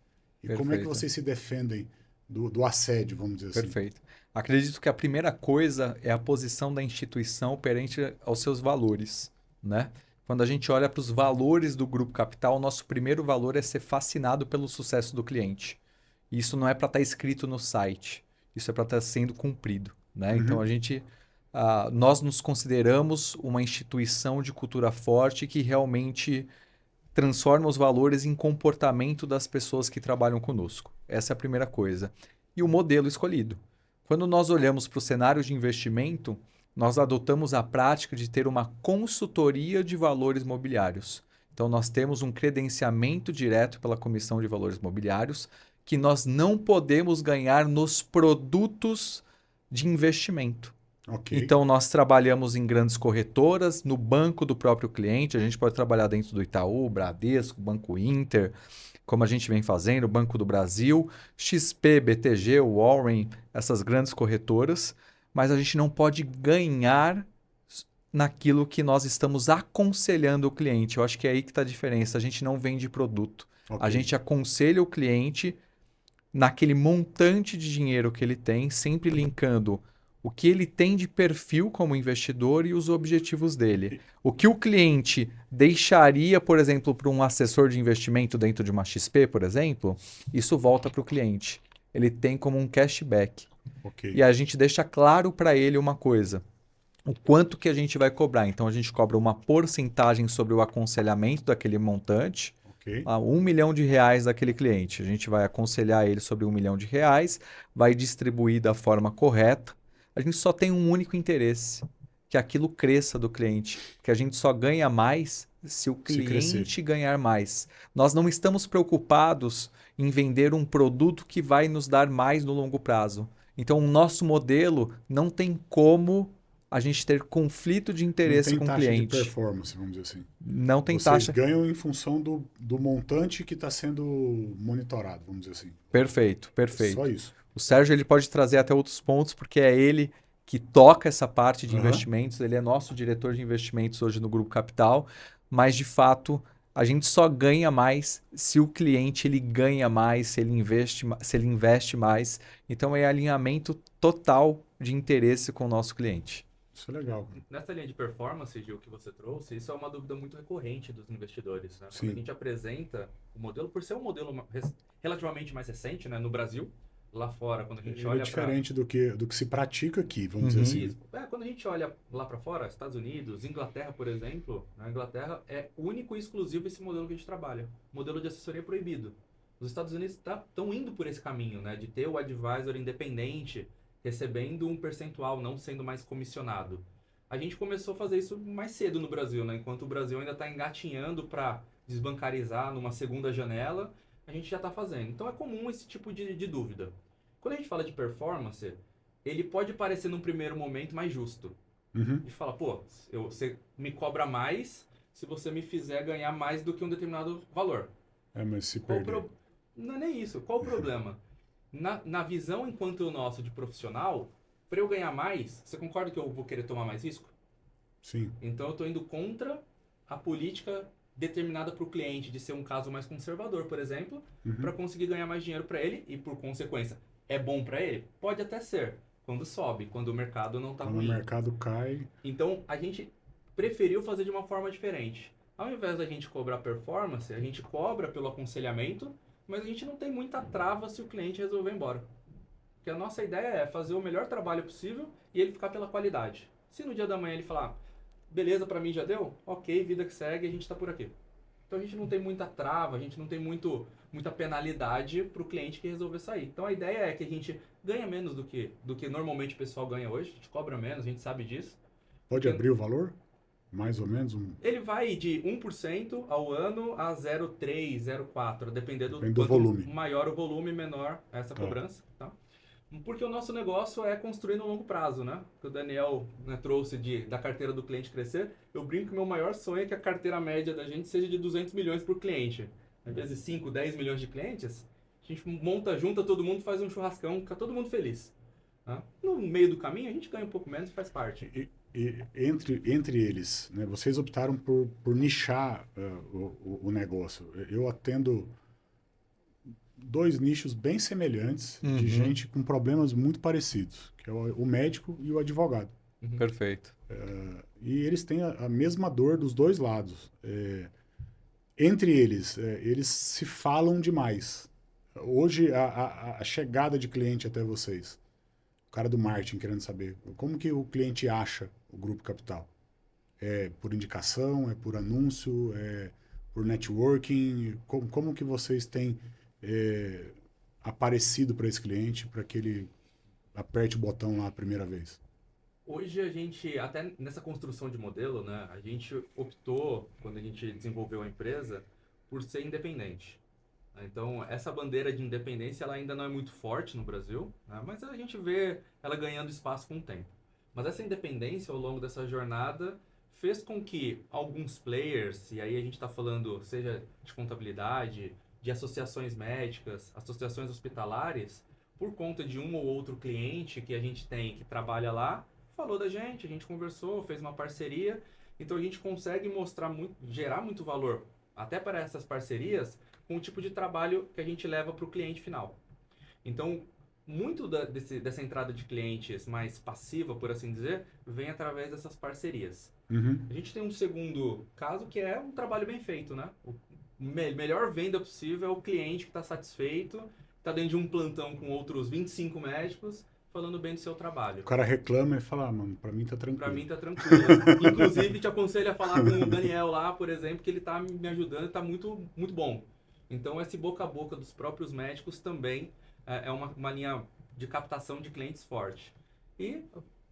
[SPEAKER 1] E como é que
[SPEAKER 2] Perfeito.
[SPEAKER 1] vocês se defendem do assédio, vamos dizer assim?
[SPEAKER 2] Perfeito. Acredito que a primeira coisa é a posição da instituição perante aos seus valores, né? Quando a gente olha para os valores do Grupo Capital, o nosso primeiro valor é ser fascinado pelo sucesso do cliente. Isso não é para estar escrito no site, isso é para estar sendo cumprido, né?
[SPEAKER 1] Uhum.
[SPEAKER 2] Então nós nos consideramos uma instituição de cultura forte que realmente transforma os valores em comportamento das pessoas que trabalham conosco. Essa é a primeira coisa. E o modelo escolhido. Quando nós olhamos para o cenário de investimento, nós adotamos a prática de ter uma consultoria de valores mobiliários. Então, nós temos um credenciamento direto pela Comissão de Valores Mobiliários que nós não podemos ganhar nos produtos de investimento.
[SPEAKER 1] Okay.
[SPEAKER 2] Então, nós trabalhamos em grandes corretoras, no banco do próprio cliente. A gente pode trabalhar dentro do Itaú, Bradesco, Banco Inter, como a gente vem fazendo, Banco do Brasil, XP, BTG, Warren, essas grandes corretoras. Mas a gente não pode ganhar naquilo que nós estamos aconselhando o cliente. Eu acho que é aí que está a diferença. A gente não vende produto.
[SPEAKER 1] Okay.
[SPEAKER 2] A gente aconselha o cliente naquele montante de dinheiro que ele tem, sempre linkando o que ele tem de perfil como investidor e os objetivos dele. O que o cliente deixaria, por exemplo, para um assessor de investimento dentro de uma XP, por exemplo, isso volta para o cliente. Ele tem como um cashback.
[SPEAKER 1] Okay.
[SPEAKER 2] E a gente deixa claro para ele uma coisa. O quanto que a gente vai cobrar. Então, a gente cobra uma porcentagem sobre o aconselhamento daquele montante,
[SPEAKER 1] Ok.
[SPEAKER 2] R$ 1 milhão daquele cliente. A gente vai aconselhar ele sobre R$ 1 milhão, vai distribuir da forma correta. A gente só tem um único interesse, que aquilo cresça do cliente. Que a gente só ganha mais se o
[SPEAKER 1] Se crescer.
[SPEAKER 2] cliente ganhar mais. Nós não estamos preocupados em vender um produto que vai nos dar mais no longo prazo. Então, o nosso modelo não tem como a gente ter conflito de
[SPEAKER 1] Não
[SPEAKER 2] interesse
[SPEAKER 1] tem
[SPEAKER 2] com o
[SPEAKER 1] taxa de
[SPEAKER 2] cliente.
[SPEAKER 1] performance, vamos dizer assim.
[SPEAKER 2] Não tem
[SPEAKER 1] Vocês
[SPEAKER 2] taxa.
[SPEAKER 1] ganham em função do montante que está sendo monitorado, vamos dizer assim.
[SPEAKER 2] Perfeito, perfeito.
[SPEAKER 1] Só isso.
[SPEAKER 2] O Sérgio ele pode trazer até outros pontos, porque é ele que toca essa parte de
[SPEAKER 1] Aham.
[SPEAKER 2] investimentos, ele é nosso diretor de investimentos hoje no Grupo Capital, mas de fato a gente só ganha mais se o cliente ele ganha mais, se ele investe mais. Então é alinhamento total de interesse com o nosso cliente.
[SPEAKER 1] Isso é legal.
[SPEAKER 3] Nessa linha de performance, Gil, que você trouxe, isso é uma dúvida muito recorrente dos investidores, né?
[SPEAKER 1] Sim.
[SPEAKER 3] Quando a gente apresenta o modelo, por ser um modelo relativamente mais recente, né, no Brasil, lá fora, quando a gente
[SPEAKER 1] Ele
[SPEAKER 3] olha
[SPEAKER 1] é diferente do que se pratica aqui, vamos
[SPEAKER 2] Uhum.
[SPEAKER 1] dizer assim.
[SPEAKER 3] Isso. Quando a gente olha lá para fora, Estados Unidos, Inglaterra, por exemplo, na Inglaterra é único e exclusivo esse modelo que a gente trabalha. Modelo de assessoria proibido. Os Estados Unidos estão indo por esse caminho, né, de ter o advisor independente, recebendo um percentual, não sendo mais comissionado. A gente começou a fazer isso mais cedo no Brasil, né, enquanto o Brasil ainda está engatinhando para desbancarizar numa segunda janela, a gente já está fazendo. Então é comum esse tipo de dúvida. Quando a gente fala de performance, ele pode parecer num primeiro momento mais justo.
[SPEAKER 1] Uhum.
[SPEAKER 3] E fala, pô, você me cobra mais se você me fizer ganhar mais do que um determinado valor.
[SPEAKER 1] Mas se
[SPEAKER 3] Qual o
[SPEAKER 1] perder.
[SPEAKER 3] Não é nem isso. Qual o problema? Na visão enquanto nosso de profissional, para eu ganhar mais, você concorda que eu vou querer tomar mais risco?
[SPEAKER 1] Sim.
[SPEAKER 3] Então eu estou indo contra a política determinada para o cliente de ser um caso mais conservador, por exemplo, para conseguir ganhar mais dinheiro para ele e, por consequência, é bom para ele? Pode até ser, quando sobe, quando o mercado não está
[SPEAKER 1] Quando
[SPEAKER 3] ruim.
[SPEAKER 1] o mercado cai,
[SPEAKER 3] Então, a gente preferiu fazer de uma forma diferente. Ao invés da gente cobrar performance, a gente cobra pelo aconselhamento, mas a gente não tem muita trava se o cliente resolver ir embora. Porque a nossa ideia é fazer o melhor trabalho possível e ele ficar pela qualidade. Se no dia da manhã ele falar, beleza, pra mim já deu? Ok, vida que segue, a gente tá por aqui. Então a gente não tem muita trava, a gente não tem muita penalidade pro cliente que resolver sair. Então a ideia é que a gente ganha menos do que normalmente o pessoal ganha hoje, a gente cobra menos, a gente sabe disso.
[SPEAKER 1] pode abrir o valor? Mais ou menos?
[SPEAKER 3] Ele vai de 1% ao ano a 0,3, 0,4, dependendo
[SPEAKER 1] Depende do
[SPEAKER 3] quanto
[SPEAKER 1] volume.
[SPEAKER 3] maior o volume, menor essa cobrança, tá? Porque o nosso negócio é construir no longo prazo, né? Que o Daniel, né, trouxe da carteira do cliente crescer. Eu brinco que o meu maior sonho é que a carteira média da gente seja de 200 milhões por cliente. Às vezes 5, 10 milhões de clientes, a gente junta todo mundo, faz um churrascão, fica todo mundo feliz. Tá? No meio do caminho, a gente ganha um pouco menos e faz parte.
[SPEAKER 1] E entre eles, né, vocês optaram por nichar o negócio. Eu atendo dois nichos bem semelhantes de gente com problemas muito parecidos, que é o médico e o advogado.
[SPEAKER 2] Perfeito.
[SPEAKER 1] E eles têm a mesma dor dos dois lados. Entre eles, eles se falam demais. Hoje, a chegada de cliente até vocês, o cara do marketing querendo saber como que o cliente acha o Grupo Capital. É por indicação, é por anúncio, é por networking? Como que vocês têm aparecido para esse cliente para que ele aperte o botão lá a primeira vez?
[SPEAKER 3] Hoje a gente, até nessa construção de modelo, né, a gente optou, quando a gente desenvolveu a empresa, por ser independente. Então, essa bandeira de independência ela ainda não é muito forte no Brasil, né, mas a gente vê ela ganhando espaço com o tempo. Mas essa independência, ao longo dessa jornada, fez com que alguns players, e aí a gente está falando, seja de contabilidade, de associações médicas, associações hospitalares, por conta de um ou outro cliente que a gente tem que trabalha lá, falou da gente, a gente conversou, fez uma parceria, então a gente consegue gerar muito valor, até para essas parcerias, com o tipo de trabalho que a gente leva para o cliente final. Então, muito dessa entrada de clientes mais passiva, por assim dizer, vem através dessas parcerias. A gente tem um segundo caso que é um trabalho bem feito, né? Melhor venda possível é o cliente que está satisfeito, está dentro de um plantão com outros 25 médicos, falando bem do seu trabalho.
[SPEAKER 1] O cara reclama e fala, mano, pra mim tá tranquilo.
[SPEAKER 3] Pra mim tá tranquilo. Inclusive, te aconselho a falar com o Daniel lá, por exemplo, que ele tá me ajudando e tá muito, muito bom. Então, esse boca a boca dos próprios médicos também é uma linha de captação de clientes forte. E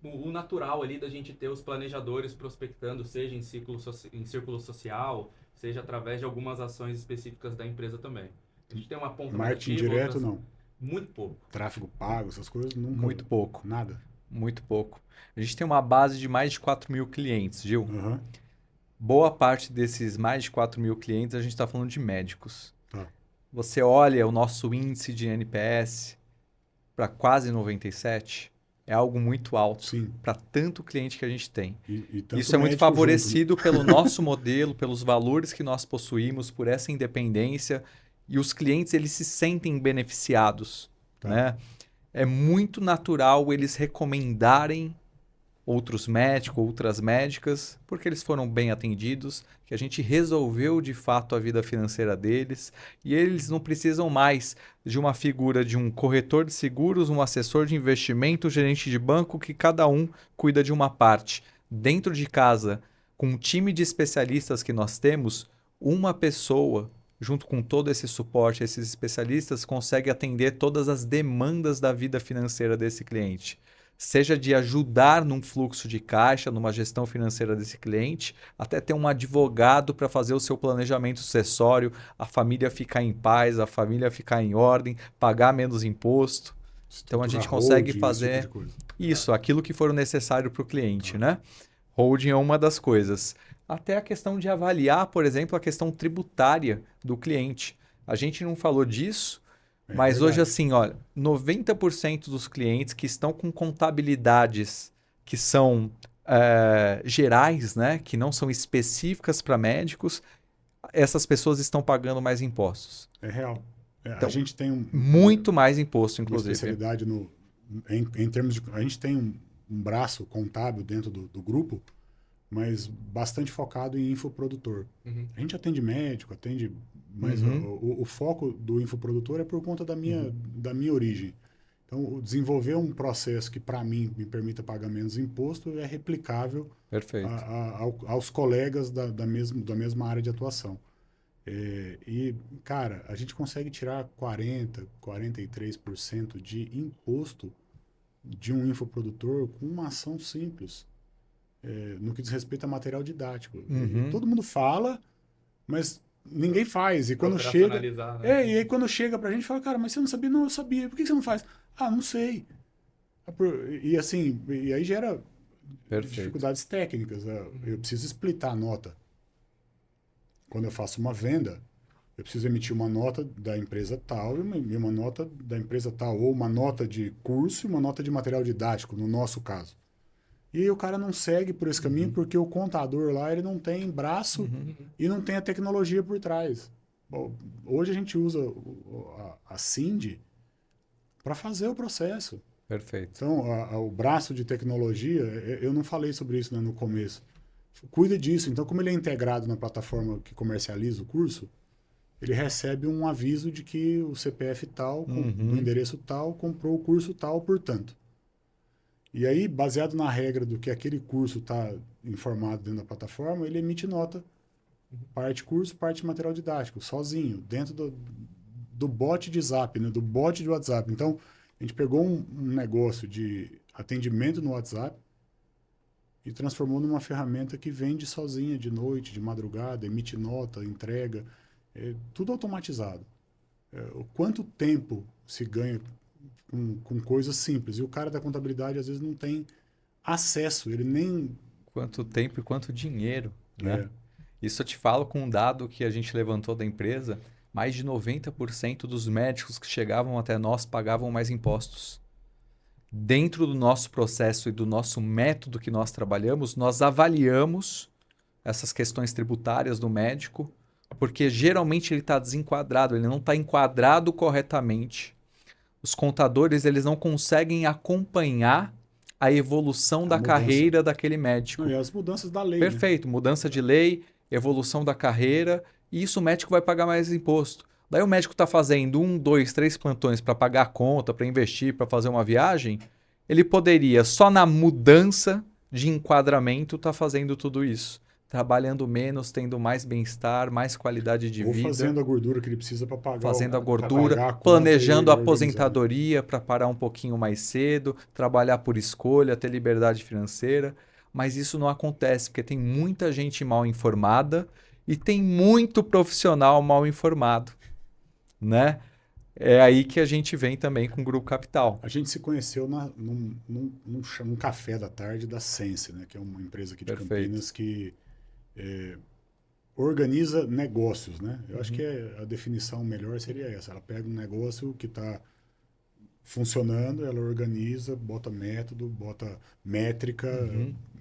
[SPEAKER 3] o natural ali da gente ter os planejadores prospectando, seja em círculo social, seja através de algumas ações específicas da empresa também. A gente tem uma ponta
[SPEAKER 1] marketing direto, não.
[SPEAKER 3] Muito pouco.
[SPEAKER 1] Tráfego pago, essas coisas, nunca.
[SPEAKER 2] Muito pouco.
[SPEAKER 1] Nada.
[SPEAKER 2] Muito pouco. A gente tem uma base de mais de 4.000 clientes, Gil.
[SPEAKER 1] Uhum.
[SPEAKER 2] Boa parte desses mais de 4.000 clientes, a gente está falando de médicos.
[SPEAKER 1] Tá.
[SPEAKER 2] Você olha o nosso índice de NPS para quase 97, é algo muito alto para tanto cliente que a gente tem.
[SPEAKER 1] E tanto
[SPEAKER 2] isso é muito favorecido pelo nosso modelo, pelos valores que nós possuímos, por essa independência. E os clientes, eles se sentem beneficiados.
[SPEAKER 1] Tá.
[SPEAKER 2] Né? É muito natural eles recomendarem outros médicos, outras médicas, porque eles foram bem atendidos, que a gente resolveu de fato a vida financeira deles, e eles não precisam mais de uma figura de um corretor de seguros, um assessor de investimento, um gerente de banco, que cada um cuida de uma parte. Dentro de casa, com um time de especialistas que nós temos, uma pessoa, junto com todo esse suporte, esses especialistas, consegue atender todas as demandas da vida financeira desse cliente. Seja de ajudar num fluxo de caixa, numa gestão financeira desse cliente, até ter um advogado para fazer o seu planejamento sucessório, a família ficar em paz, a família ficar em ordem, pagar menos imposto. Então a gente consegue fazer
[SPEAKER 1] tipo
[SPEAKER 2] isso, aquilo que for necessário para o cliente, né? Holding é uma das coisas. Até a questão de avaliar, por exemplo, a questão tributária do cliente. A gente não falou disso, mas hoje, assim, olha, 90% dos clientes que estão com contabilidades que são gerais, né, que não são específicas para médicos, essas pessoas estão pagando mais impostos.
[SPEAKER 1] É real.
[SPEAKER 2] Então,
[SPEAKER 1] a gente tem
[SPEAKER 2] muito mais imposto, inclusive.
[SPEAKER 1] Uma especialidade em termos de... A gente tem um braço contábil dentro do grupo, mas bastante focado em infoprodutor.
[SPEAKER 3] Uhum.
[SPEAKER 1] A gente atende médico, atende... Mas o foco do infoprodutor é por conta da minha origem. Então, desenvolver um processo que, para mim, me permita pagar menos imposto é replicável aos colegas da mesma área de atuação. E, cara, a gente consegue tirar 40%, 43% de imposto de um infoprodutor com uma ação simples, no que diz respeito a material didático. E todo mundo fala, mas... ninguém faz. E quando chega...
[SPEAKER 3] né?
[SPEAKER 1] E aí quando chega pra gente, fala, cara, mas você não sabia? Não, eu sabia. Por que você não faz? Ah, não sei. E assim, e aí gera dificuldades técnicas. Eu preciso explitar a nota. Quando eu faço uma venda, eu preciso emitir uma nota da empresa tal e uma nota da empresa tal. Ou uma nota de curso e uma nota de material didático, no nosso caso. E aí o cara não segue por esse caminho porque o contador lá ele não tem braço e não tem a tecnologia por trás. Bom, hoje a gente usa a Cindy para fazer o processo.
[SPEAKER 2] Perfeito.
[SPEAKER 1] Então, o braço de tecnologia, eu não falei sobre isso, né, no começo. Cuida disso. Então, como ele é integrado na plataforma que comercializa o curso, ele recebe um aviso de que o CPF tal, do endereço tal, comprou o curso tal, portanto. E aí, baseado na regra do que aquele curso está informado dentro da plataforma, ele emite nota, parte curso, parte material didático, sozinho, dentro do bot de Zap, né? Do bot de WhatsApp. Então, a gente pegou um negócio de atendimento no WhatsApp e transformou numa ferramenta que vende sozinha de noite, de madrugada, emite nota, entrega, tudo automatizado. Quanto tempo se ganha com coisas simples? E o cara da contabilidade, às vezes, não tem acesso, ele nem...
[SPEAKER 2] Quanto tempo e quanto dinheiro, né? Isso eu te falo com um dado que a gente levantou da empresa, mais de 90% dos médicos que chegavam até nós pagavam mais impostos. Dentro do nosso processo e do nosso método que nós trabalhamos, nós avaliamos essas questões tributárias do médico, porque geralmente ele está desenquadrado, ele não está enquadrado corretamente. Os contadores eles não conseguem acompanhar a evolução da carreira daquele médico.
[SPEAKER 1] Não, e as mudanças da lei.
[SPEAKER 2] Perfeito,
[SPEAKER 1] né?
[SPEAKER 2] Mudança de lei, evolução da carreira, e isso o médico vai pagar mais imposto. Daí o médico está fazendo 1, 2, 3 plantões para pagar a conta, para investir, para fazer uma viagem, ele poderia, só na mudança de enquadramento, estar fazendo tudo isso. Trabalhando menos, tendo mais bem-estar, mais qualidade de
[SPEAKER 1] Ou
[SPEAKER 2] vida.
[SPEAKER 1] fazendo a gordura que ele precisa para pagar
[SPEAKER 2] Fazendo a
[SPEAKER 1] pra
[SPEAKER 2] gordura,
[SPEAKER 1] pagar a conta
[SPEAKER 2] planejando
[SPEAKER 1] e
[SPEAKER 2] a
[SPEAKER 1] organizar.
[SPEAKER 2] aposentadoria para parar um pouquinho mais cedo, trabalhar por escolha, ter liberdade financeira. Mas isso não acontece, porque tem muita gente mal informada e tem muito profissional mal informado, né? É aí que a gente vem também com o Grupo Capital.
[SPEAKER 1] A gente se conheceu num café da tarde da Sense, né? Que é uma empresa aqui de
[SPEAKER 2] Perfeito.
[SPEAKER 1] Campinas que organiza negócios, né? Eu acho que a definição melhor seria essa. Ela pega um negócio que está funcionando, ela organiza, bota método, bota métrica,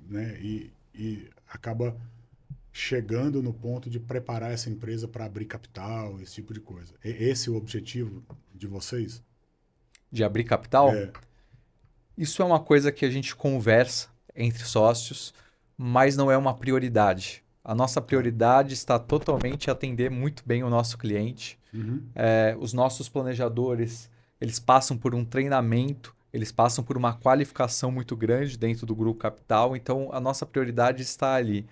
[SPEAKER 1] né? E acaba chegando no ponto de preparar essa empresa para abrir capital, esse tipo de coisa. Esse é o objetivo de vocês?
[SPEAKER 2] De abrir capital?
[SPEAKER 1] É.
[SPEAKER 2] Isso é uma coisa que a gente conversa entre sócios, mas não é uma prioridade. A nossa prioridade está totalmente em atender muito bem o nosso cliente. Os nossos planejadores, eles passam por um treinamento, eles passam por uma qualificação muito grande dentro do Grupo Capital, então a nossa prioridade está ali.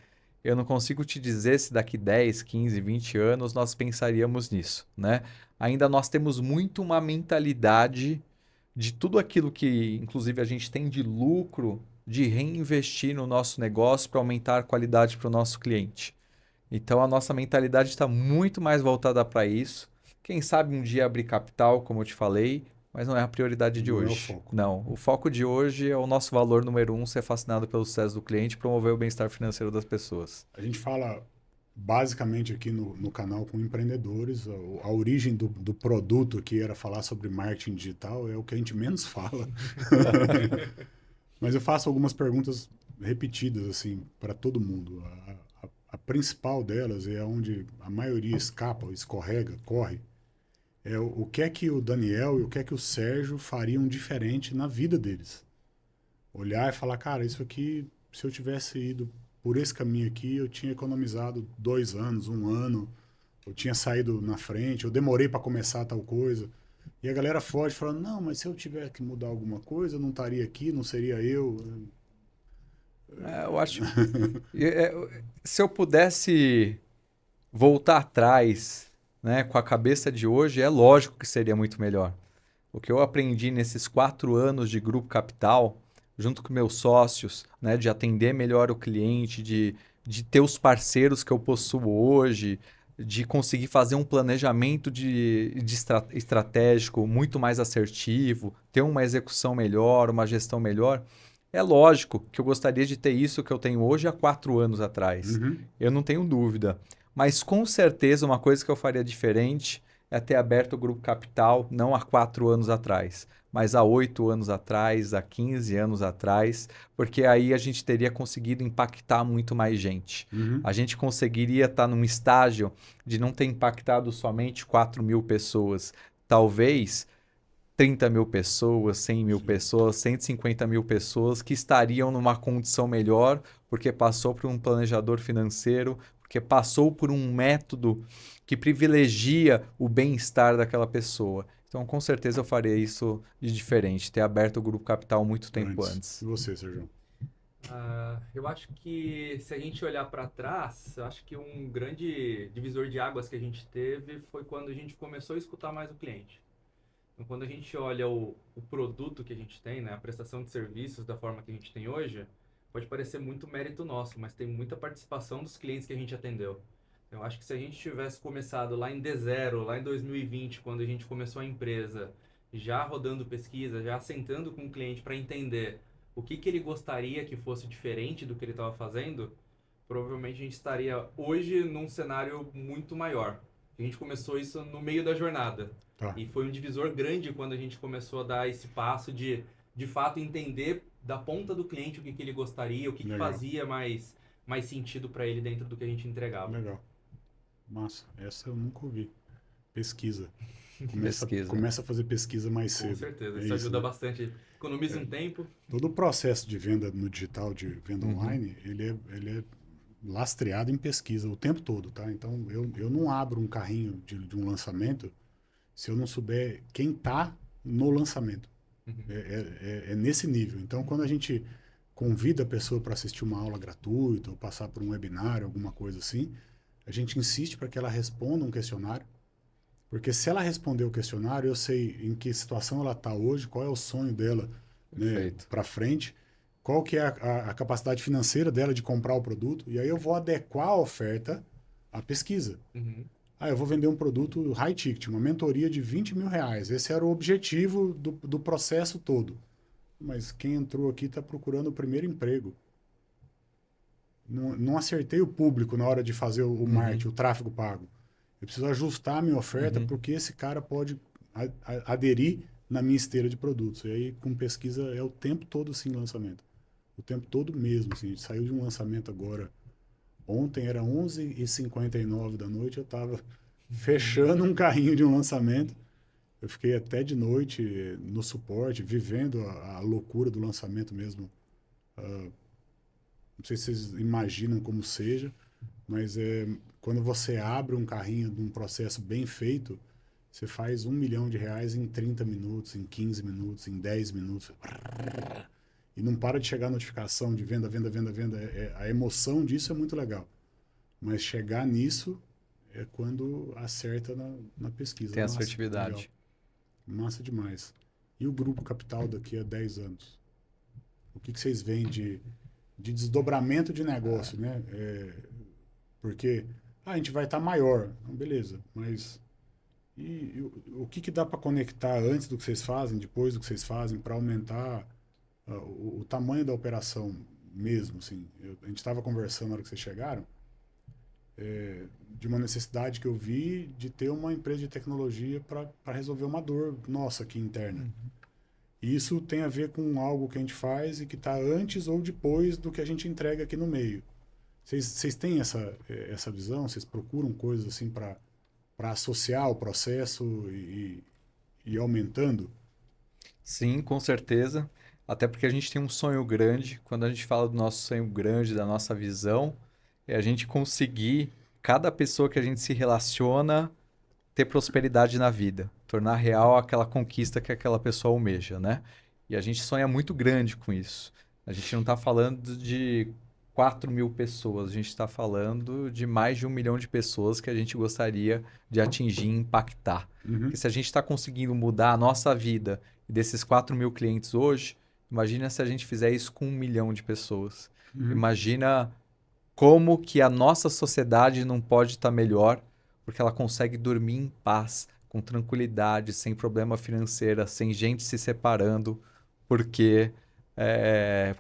[SPEAKER 2] Eu não consigo te dizer se daqui 10, 15, 20 anos nós pensaríamos nisso, né? Ainda nós temos muito uma mentalidade de tudo aquilo que, inclusive, a gente tem de lucro, de reinvestir no nosso negócio para aumentar a qualidade para o nosso cliente. Então, a nossa mentalidade está muito mais voltada para isso. Quem sabe um dia abrir capital, como eu te falei, mas não é a prioridade de
[SPEAKER 1] Não é o
[SPEAKER 2] hoje.
[SPEAKER 1] foco.
[SPEAKER 2] Não, o foco de hoje é o nosso valor número 1, ser fascinado pelo sucesso do cliente e promover o bem-estar financeiro das pessoas.
[SPEAKER 1] A gente fala basicamente aqui no canal com empreendedores. A origem do produto aqui era falar sobre marketing digital, é o que a gente menos fala. Mas eu faço algumas perguntas repetidas assim para todo mundo. A principal delas é onde a maioria escapa, escorrega, corre. É o que é que o Daniel e o que é que o Sérgio fariam diferente na vida deles. Olhar e falar, cara, isso aqui, se eu tivesse ido por esse caminho aqui, eu tinha economizado 2 anos, 1 ano, eu tinha saído na frente, eu demorei para começar tal coisa. E a galera foge falando, não, mas se eu tiver que mudar alguma coisa, eu não estaria aqui, não seria eu.
[SPEAKER 2] Eu acho. Se eu pudesse voltar atrás, né, com a cabeça de hoje, é lógico que seria muito melhor. O que eu aprendi nesses 4 anos de Grupo Capital, junto com meus sócios, né, de atender melhor o cliente, de ter os parceiros que eu possuo hoje, de conseguir fazer um planejamento estratégico muito mais assertivo, ter uma execução melhor, uma gestão melhor. É lógico que eu gostaria de ter isso que eu tenho hoje há 4 anos atrás. Eu não tenho dúvida. Mas com certeza uma coisa que eu faria diferente é ter aberto o Grupo Capital não há 4 anos atrás, mas há 8 anos atrás, há 15 anos atrás, porque aí a gente teria conseguido impactar muito mais gente. A gente conseguiria estar num estágio de não ter impactado somente 4.000 pessoas, talvez 30 mil pessoas, 100 mil pessoas, 150 mil pessoas que estariam numa condição melhor porque passou por um planejador financeiro, porque passou por um método que privilegia o bem-estar daquela pessoa. Então, com certeza, eu faria isso de diferente, ter aberto o Grupo Capital muito tempo antes.
[SPEAKER 1] E você, Sérgio?
[SPEAKER 3] Eu acho que se a gente olhar para trás, eu acho que um grande divisor de águas que a gente teve foi quando a gente começou a escutar mais o cliente. Então, quando a gente olha o produto que a gente tem, né, a prestação de serviços da forma que a gente tem hoje, pode parecer muito mérito nosso, mas tem muita participação dos clientes que a gente atendeu. Eu acho que se a gente tivesse começado lá em D0, lá em 2020, quando a gente começou a empresa, já rodando pesquisa, já sentando com o cliente para entender o que ele gostaria que fosse diferente do que ele estava fazendo, provavelmente a gente estaria hoje num cenário muito maior. A gente começou isso no meio da jornada.
[SPEAKER 1] Tá.
[SPEAKER 3] E foi um divisor grande quando a gente começou a dar esse passo de fato, entender da ponta do cliente o que ele gostaria, o que fazia mais sentido para ele dentro do que a gente entregava.
[SPEAKER 1] Legal. Massa. Essa eu nunca ouvi. Pesquisa.
[SPEAKER 2] Pesquisa.
[SPEAKER 1] Começa a fazer pesquisa mais cedo.
[SPEAKER 3] Com certeza.
[SPEAKER 1] É
[SPEAKER 3] isso ajuda
[SPEAKER 1] né?
[SPEAKER 3] bastante. Economiza um tempo.
[SPEAKER 1] Todo o processo de venda no digital, de venda online, ele é lastreado em pesquisa o tempo todo, tá? Então, eu não abro um carrinho de um lançamento se eu não souber quem tá no lançamento. É nesse nível. Então, quando a gente convida a pessoa para assistir uma aula gratuita ou passar por um webinário, alguma coisa assim, a gente insiste para que ela responda um questionário, porque se ela responder o questionário, eu sei em que situação ela está hoje, qual é o sonho dela, né, para frente, qual que é a capacidade financeira dela de comprar o produto, e aí eu vou adequar a oferta à pesquisa. Eu vou vender um produto high ticket, uma mentoria de R$ 20.000. Esse era o objetivo do processo todo. Mas quem entrou aqui está procurando o primeiro emprego. Não acertei o público na hora de fazer o marketing, o tráfego pago. Eu preciso ajustar a minha oferta porque esse cara pode aderir na minha esteira de produtos. E aí, com pesquisa, é o tempo todo, sim, lançamento. O tempo todo mesmo. Assim. A gente saiu de um lançamento agora. Ontem era 11h59 da noite, eu estava fechando um carrinho de um lançamento. Eu fiquei até de noite no suporte, vivendo a loucura do lançamento mesmo. Não sei se vocês imaginam como seja, mas quando você abre um carrinho de um processo bem feito, você faz R$ 1 milhão em 30 minutos, em 15 minutos, em 10 minutos. E não para de chegar a notificação de venda, venda, venda, venda. A emoção disso é muito legal. Mas chegar nisso é quando acerta na pesquisa.
[SPEAKER 2] Tem assertividade.
[SPEAKER 1] Legal. Massa demais. E o Grupo Capital daqui a 10 anos? O que vocês veem de desdobramento de negócio, né? Porque a gente vai estar maior. Beleza, mas o que dá para conectar antes do que vocês fazem, depois do que vocês fazem, para aumentar o tamanho da operação mesmo, assim? A gente estava conversando na hora que vocês chegaram, de uma necessidade que eu vi de ter uma empresa de tecnologia para resolver uma dor nossa aqui interna. E isso tem a ver com algo que a gente faz e que está antes ou depois do que a gente entrega aqui no meio. Vocês têm essa visão? Vocês procuram coisas assim para associar o processo e ir aumentando?
[SPEAKER 2] Sim, com certeza. Até porque a gente tem um sonho grande. Quando a gente fala do nosso sonho grande, da nossa visão, é a gente conseguir, cada pessoa que a gente se relaciona, ter prosperidade na vida. Tornar real aquela conquista que aquela pessoa almeja, né? E a gente sonha muito grande com isso. A gente não está falando de 4.000 pessoas, a gente está falando de mais de 1 milhão de pessoas que a gente gostaria de atingir e impactar. Porque se a gente está conseguindo mudar a nossa vida e desses 4.000 clientes hoje, imagina se a gente fizer isso com 1 milhão de pessoas. Imagina como que a nossa sociedade não pode estar melhor, porque ela consegue dormir em paz, com tranquilidade, sem problema financeiro, sem gente se separando por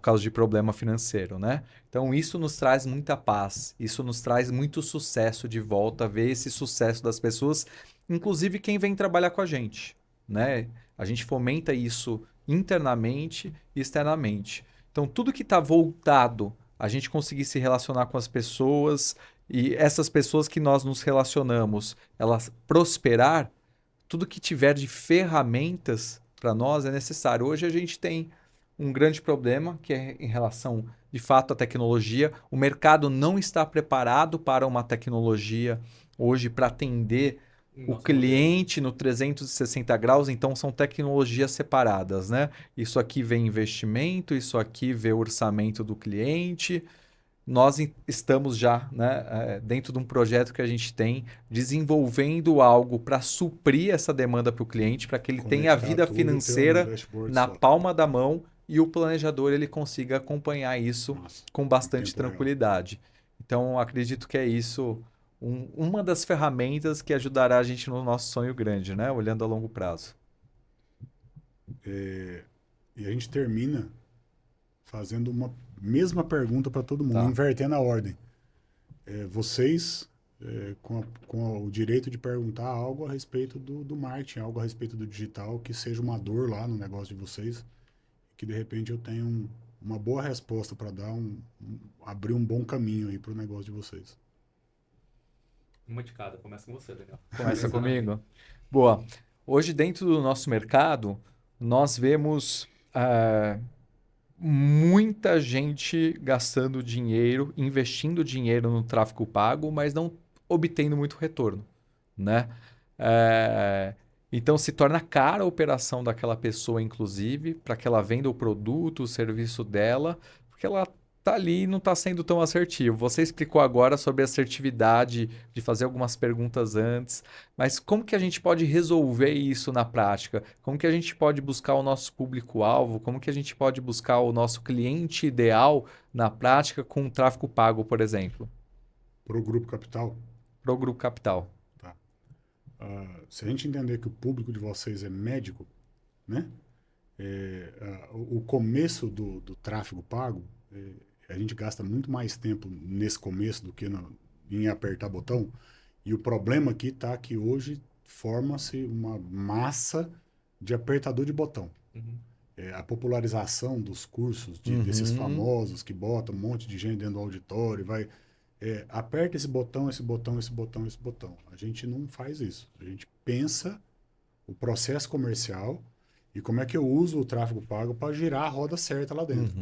[SPEAKER 2] causa de problema financeiro, né? Então, isso nos traz muita paz, isso nos traz muito sucesso de volta, ver esse sucesso das pessoas, inclusive quem vem trabalhar com a gente, né? A gente fomenta isso internamente e externamente. Então, tudo que está voltado a gente conseguir se relacionar com as pessoas e essas pessoas que nós nos relacionamos, elas prosperar, tudo que tiver de ferramentas para nós é necessário. Hoje a gente tem um grande problema, que é em relação, de fato, à tecnologia. O mercado não está preparado para uma tecnologia hoje para atender o cliente no 360 graus, então são tecnologias separadas, né? Isso aqui vê investimento, isso aqui vê orçamento do cliente. Nós estamos já, né, dentro de um projeto que a gente tem, desenvolvendo algo para suprir essa demanda para o cliente, para que ele tenha a vida financeira na palma da mão e o planejador ele consiga acompanhar isso com bastante tranquilidade. Então, acredito que é isso. Uma das ferramentas que ajudará a gente no nosso sonho grande, né? Olhando a longo prazo.
[SPEAKER 1] E a gente termina fazendo uma mesma pergunta para todo mundo, invertendo a ordem. Vocês, com o direito de perguntar algo a respeito do marketing, algo a respeito do digital, que seja uma dor lá no negócio de vocês, que de repente eu tenho uma boa resposta para dar, abrir um bom caminho aí para o negócio de vocês.
[SPEAKER 3] Uma de cada. Começa com você, Daniel.
[SPEAKER 2] Começa comigo? Boa. Hoje, dentro do nosso mercado, nós vemos muita gente gastando dinheiro, investindo dinheiro no tráfego pago, mas não obtendo muito retorno, né? Então se torna cara a operação daquela pessoa, inclusive, para que ela venda o produto, o serviço dela, porque ela tá ali e não está sendo tão assertivo. Você explicou agora sobre a assertividade, de fazer algumas perguntas antes, mas como que a gente pode resolver isso na prática? Como que a gente pode buscar o nosso público-alvo? Como que a gente pode buscar o nosso cliente ideal na prática com o tráfego pago, por exemplo,
[SPEAKER 1] Para o Grupo Capital,
[SPEAKER 2] para o Grupo Capital?
[SPEAKER 1] tá? Se a gente entender que o público de vocês é médico, né? O começo do tráfego pago, a gente gasta muito mais tempo nesse começo do que em apertar botão. E o problema aqui está que hoje forma-se uma massa de apertador de botão.
[SPEAKER 3] Uhum.
[SPEAKER 1] A popularização dos cursos desses famosos que botam um monte de gente dentro do auditório, aperta esse botão, esse botão, esse botão, esse botão. A gente não faz isso. A gente pensa o processo comercial e como é que eu uso o tráfego pago para girar a roda certa lá dentro.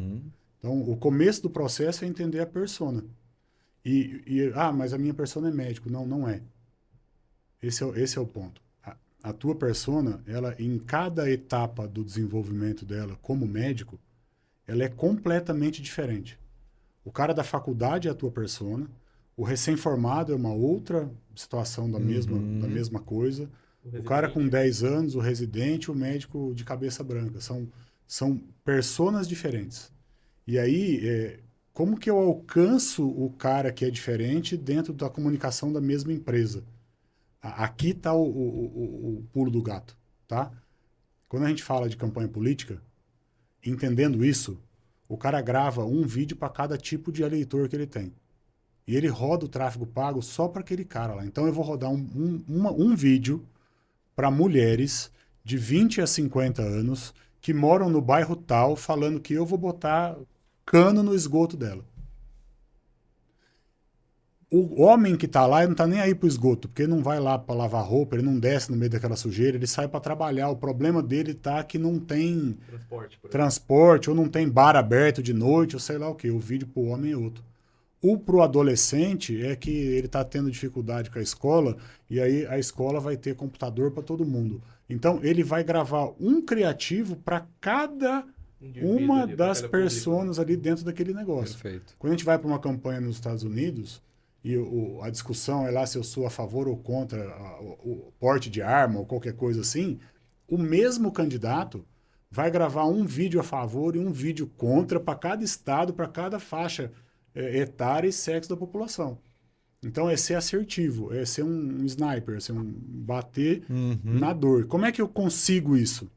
[SPEAKER 1] Então, o começo do processo é entender a persona. Mas a minha persona é médico. Não, não é. Esse é o ponto. A tua persona, ela, em cada etapa do desenvolvimento dela como médico, ela é completamente diferente. O cara da faculdade é a tua persona, o recém-formado é uma outra situação da mesma coisa, o cara com 10 anos, o residente, o médico de cabeça branca. São personas diferentes. E aí, como que eu alcanço o cara que é diferente dentro da comunicação da mesma empresa? Aqui está o pulo do gato, tá? Quando a gente fala de campanha política, entendendo isso, o cara grava um vídeo para cada tipo de eleitor que ele tem. E ele roda o tráfego pago só para aquele cara lá. Então eu vou rodar um vídeo para mulheres de 20 a 50 anos que moram no bairro tal, falando que eu vou botar cano no esgoto dela. O homem que está lá, ele não está nem aí para o esgoto, porque ele não vai lá para lavar roupa, ele não desce no meio daquela sujeira, ele sai para trabalhar. O problema dele está que não tem transporte, ou não tem bar aberto de noite, ou sei lá o que. O vídeo para o homem é outro. Para o adolescente é que ele está tendo dificuldade com a escola, e aí a escola vai ter computador para todo mundo. Então, ele vai gravar um criativo para cada uma das personas ali dentro daquele negócio.
[SPEAKER 2] Perfeito.
[SPEAKER 1] Quando a gente vai para uma campanha nos Estados Unidos, e a discussão é lá se eu sou a favor ou contra o porte de arma ou qualquer coisa assim, o mesmo candidato vai gravar um vídeo a favor e um vídeo contra para cada estado, para cada faixa etária e sexo da população. Então é ser assertivo, é ser um sniper, é ser bater na dor. Como é que eu consigo isso?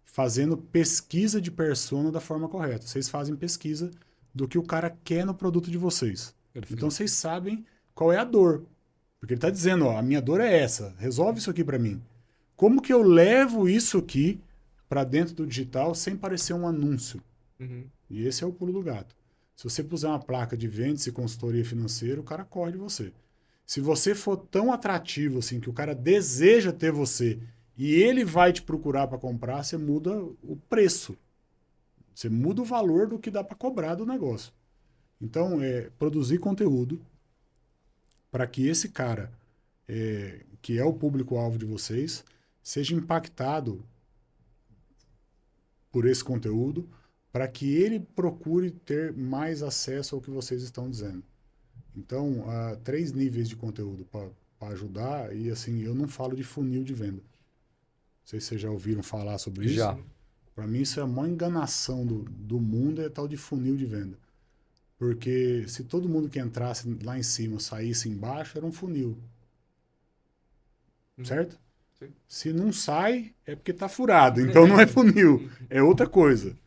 [SPEAKER 1] Fazendo pesquisa de persona da forma correta. Vocês fazem pesquisa do que o cara quer no produto de vocês. Perfeito. Então vocês sabem qual é a dor. Porque ele está dizendo, ó, a minha dor é essa, resolve isso aqui para mim. Como que eu levo isso aqui para dentro do digital sem parecer um anúncio? E esse é o pulo do gato. Se você puser uma placa de vendas e consultoria financeira, o cara corre de você. Se você for tão atrativo assim que o cara deseja ter você e ele vai te procurar para comprar, você muda o preço. Você muda o valor do que dá para cobrar do negócio. Então, produzir conteúdo para que esse cara, que é o público-alvo de vocês, seja impactado por esse conteúdo, para que ele procure ter mais acesso ao que vocês estão dizendo. Então, há 3 níveis de conteúdo para ajudar, e assim, eu não falo de funil de venda. Não sei se vocês já ouviram falar sobre isso.
[SPEAKER 2] Já.
[SPEAKER 1] Para mim, isso é a maior enganação do mundo, é tal de funil de venda. Porque se todo mundo que entrasse lá em cima saísse embaixo, era um funil. Certo?
[SPEAKER 3] Sim.
[SPEAKER 1] Se não sai, é porque está furado. Então não é funil, é outra coisa.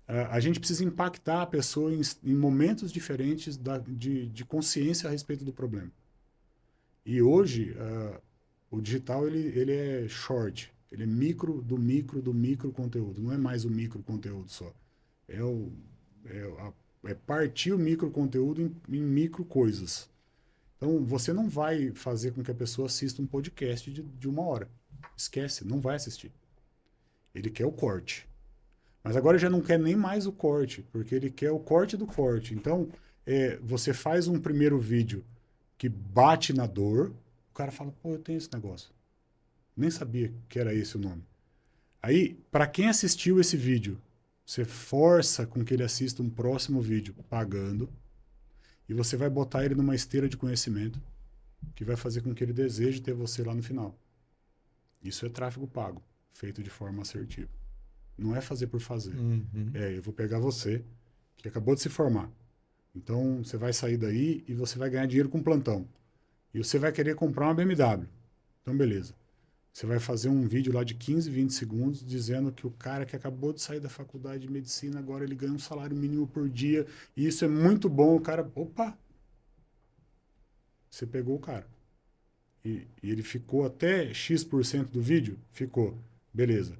[SPEAKER 1] A gente precisa impactar a pessoa em momentos diferentes de consciência a respeito do problema. E hoje, o digital ele é short. Ele é micro do micro conteúdo. Não é mais o micro conteúdo só. É partir o micro conteúdo em micro coisas. Então, você não vai fazer com que a pessoa assista um podcast de 1 hora. Esquece, não vai assistir. Ele quer o corte. Mas agora ele já não quer nem mais o corte, porque ele quer o corte do corte. Então, você faz um primeiro vídeo que bate na dor, o cara fala, pô, eu tenho esse negócio. Nem sabia que era esse o nome. Aí, para quem assistiu esse vídeo, você força com que ele assista um próximo vídeo pagando e você vai botar ele numa esteira de conhecimento que vai fazer com que ele deseje ter você lá no final. Isso é tráfego pago, feito de forma assertiva. Não é fazer por fazer. Eu vou pegar você, que acabou de se formar. Então, você vai sair daí e você vai ganhar dinheiro com plantão. E você vai querer comprar uma BMW. Então, beleza. Você vai fazer um vídeo lá de 15, 20 segundos dizendo que o cara que acabou de sair da faculdade de medicina, agora ele ganha um salário mínimo por dia. E isso é muito bom. O cara, opa! Você pegou o cara. E ele ficou até X% do vídeo? Ficou. Beleza.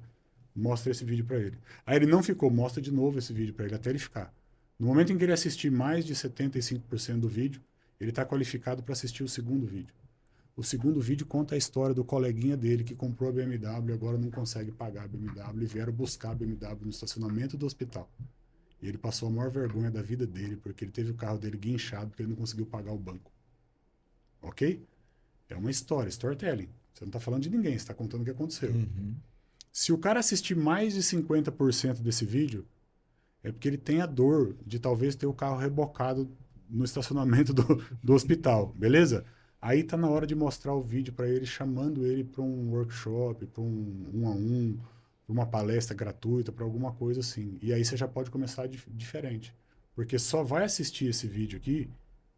[SPEAKER 1] Mostra esse vídeo para ele. Aí ele não ficou, mostra de novo esse vídeo para ele, até ele ficar. No momento em que ele assistir mais de 75% do vídeo, ele está qualificado para assistir o segundo vídeo. O segundo vídeo conta a história do coleguinha dele que comprou a BMW e agora não consegue pagar a BMW e vieram buscar a BMW no estacionamento do hospital. E ele passou a maior vergonha da vida dele porque ele teve o carro dele guinchado porque ele não conseguiu pagar o banco. Ok? É uma história, storytelling. Você não está falando de ninguém, você está contando o que aconteceu. Se o cara assistir mais de 50% desse vídeo, é porque ele tem a dor de talvez ter o carro rebocado no estacionamento do hospital, beleza? Aí tá na hora de mostrar o vídeo para ele, chamando ele para um workshop, para um a um, para uma palestra gratuita, para alguma coisa assim. E aí você já pode começar diferente. Porque só vai assistir esse vídeo aqui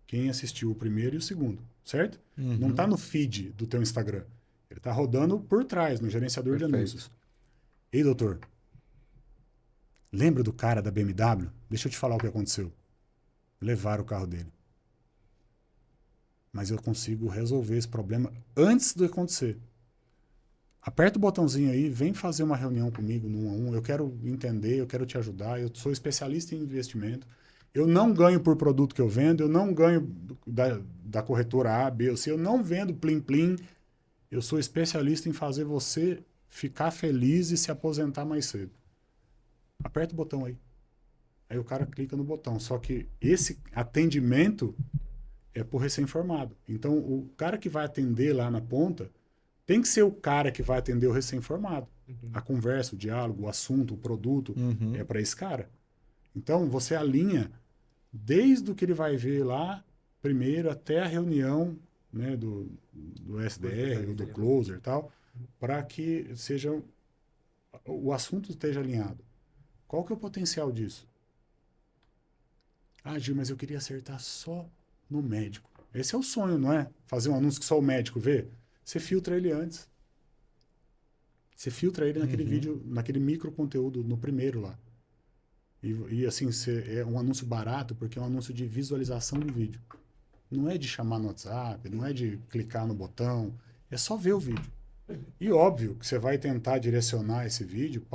[SPEAKER 1] quem assistiu o primeiro e o segundo, certo? Não tá no feed do teu Instagram. Ele tá rodando por trás, no gerenciador de anúncios. Ei, doutor, lembra do cara da BMW? Deixa eu te falar o que aconteceu. Levaram o carro dele. Mas eu consigo resolver esse problema antes de acontecer. Aperta o botãozinho aí, vem fazer uma reunião comigo no 1 a 1. Eu quero entender, eu quero te ajudar. Eu sou especialista em investimento. Eu não ganho por produto que eu vendo, eu não ganho da corretora A, B ou C, eu não vendo plim-plim. Eu sou especialista em fazer você ficar feliz e se aposentar mais cedo. Aperta o botão aí. Aí o cara clica no botão. Só que esse atendimento é por recém-formado. Então, o cara que vai atender lá na ponta tem que ser o cara que vai atender o recém-formado. A conversa, o diálogo, o assunto, o produto é para esse cara. Então, você alinha desde o que ele vai ver lá, primeiro, até a reunião, né, do SDR ou do closer e tal, para que o assunto esteja alinhado. Qual que é o potencial disso? Ah, Gil, mas eu queria acertar só no médico. Esse é o sonho, não é? Fazer um anúncio que só o médico vê. Você filtra ele antes. Você filtra ele naquele vídeo, naquele micro conteúdo, no primeiro lá. E assim, é um anúncio barato porque é um anúncio de visualização do vídeo. Não é de chamar no WhatsApp, não é de clicar no botão, é só ver o vídeo. E óbvio que você vai tentar direcionar esse vídeo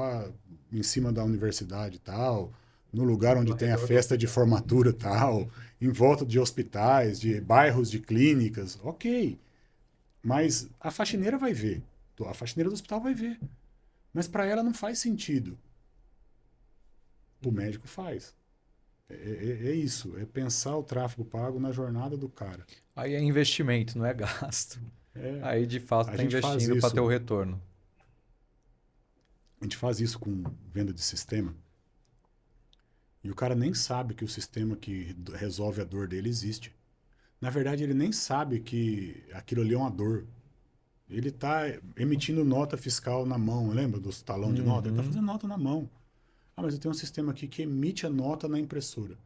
[SPEAKER 1] em cima da universidade e tal, no lugar onde tem a festa de formatura e tal, em volta de hospitais, de bairros de clínicas, ok. Mas a faxineira vai ver, a faxineira do hospital vai ver. Mas para ela não faz sentido. O médico faz. É isso, é pensar o tráfego pago na jornada do cara.
[SPEAKER 2] Aí é investimento, não é gasto. Aí, de fato, está investindo para ter o retorno.
[SPEAKER 1] A gente faz isso com venda de sistema. E o cara nem sabe que o sistema que resolve a dor dele existe. Na verdade, ele nem sabe que aquilo ali é uma dor. Ele está emitindo nota fiscal na mão. Lembra dos talão de nota? Ele está fazendo nota na mão. Ah, mas eu tenho um sistema aqui que emite a nota na impressora.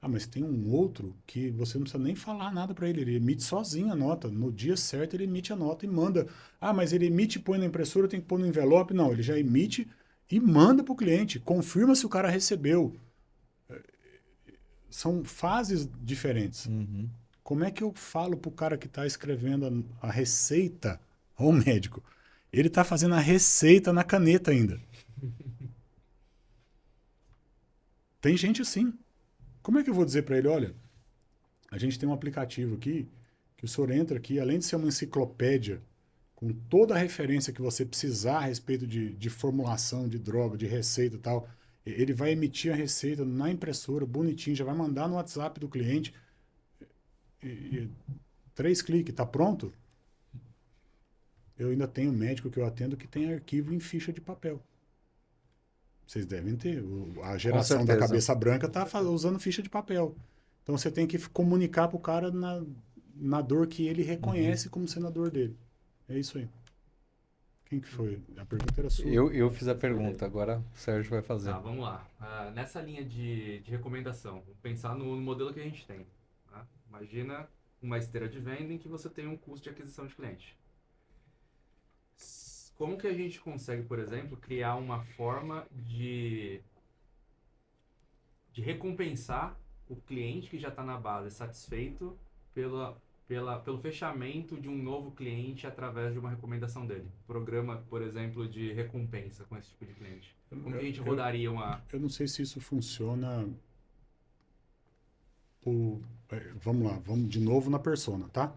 [SPEAKER 1] Ah, mas tem um outro que você não precisa nem falar nada para ele. Ele emite sozinho a nota. No dia certo, ele emite a nota e manda. Ah, mas ele emite e põe na impressora, tem que pôr no envelope. Não, ele já emite e manda para o cliente. Confirma se o cara recebeu. São fases diferentes. Como é que eu falo para o cara que está escrevendo a receita ao médico? Ele está fazendo a receita na caneta ainda. Tem gente assim. Como é que eu vou dizer para ele, olha, a gente tem um aplicativo aqui, que o senhor entra aqui, além de ser uma enciclopédia, com toda a referência que você precisar a respeito de formulação de droga, de receita e tal, ele vai emitir a receita na impressora, bonitinho, já vai mandar no WhatsApp do cliente, 3 cliques, tá pronto? eu ainda tenho médico que eu atendo que tem arquivo em ficha de papel. Vocês devem ter. A geração da
[SPEAKER 2] certeza.
[SPEAKER 1] cabeça branca está usando ficha de papel. Então você tem que comunicar para o cara na dor que ele reconhece como sendo a dor dele. É isso aí. Quem que foi? A pergunta era sua.
[SPEAKER 2] Eu fiz a pergunta, agora o Sérgio vai fazer.
[SPEAKER 3] Tá, vamos lá. Nessa linha de recomendação, vamos pensar no modelo que a gente tem. Tá? Imagina uma esteira de venda em que você tem um custo de aquisição de cliente. Como que a gente consegue, por exemplo, criar uma forma de recompensar o cliente que já está na base satisfeito pelo fechamento de um novo cliente através de uma recomendação dele? Programa, por exemplo, de recompensa com esse tipo de cliente. Como que a gente rodaria uma...
[SPEAKER 1] Eu não sei se isso funciona... Vamos lá, vamos de novo na persona, tá?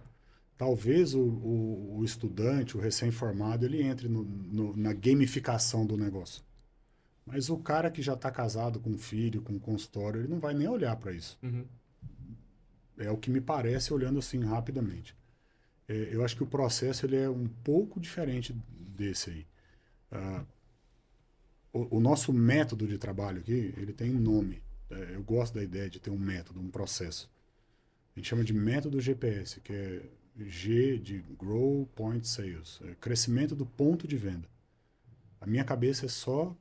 [SPEAKER 1] Talvez o estudante, o recém-formado, ele entre na gamificação do negócio. Mas o cara que já está casado com um filho, com um consultório, ele não vai nem olhar para isso.
[SPEAKER 3] Uhum.
[SPEAKER 1] É o que me parece olhando assim rapidamente. Eu acho que o processo ele é um pouco diferente desse aí. O nosso método de trabalho aqui, ele tem um nome. Eu gosto da ideia de ter um método, um processo. A gente chama de método GPS, que é G de Grow Point Sales, crescimento do ponto de venda. A minha cabeça é só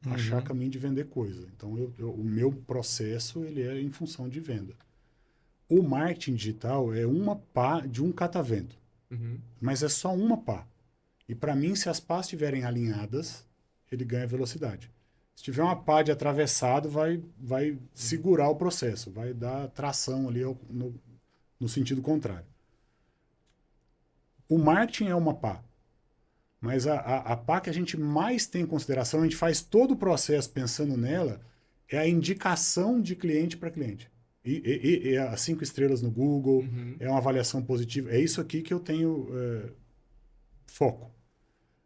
[SPEAKER 1] achar caminho de vender coisa. Então, o meu processo ele é em função de venda. O marketing digital é uma pá de um catavento, mas é só uma pá. E para mim, se as pás estiverem alinhadas, ele ganha velocidade. Se tiver uma pá de atravessado, vai segurar o processo, vai dar tração ali no sentido contrário. O marketing é uma pá, mas a pá que a gente mais tem em consideração, a gente faz todo o processo pensando nela, é a indicação de cliente para cliente. E as 5 estrelas no Google, é uma avaliação positiva. É isso aqui que eu tenho foco.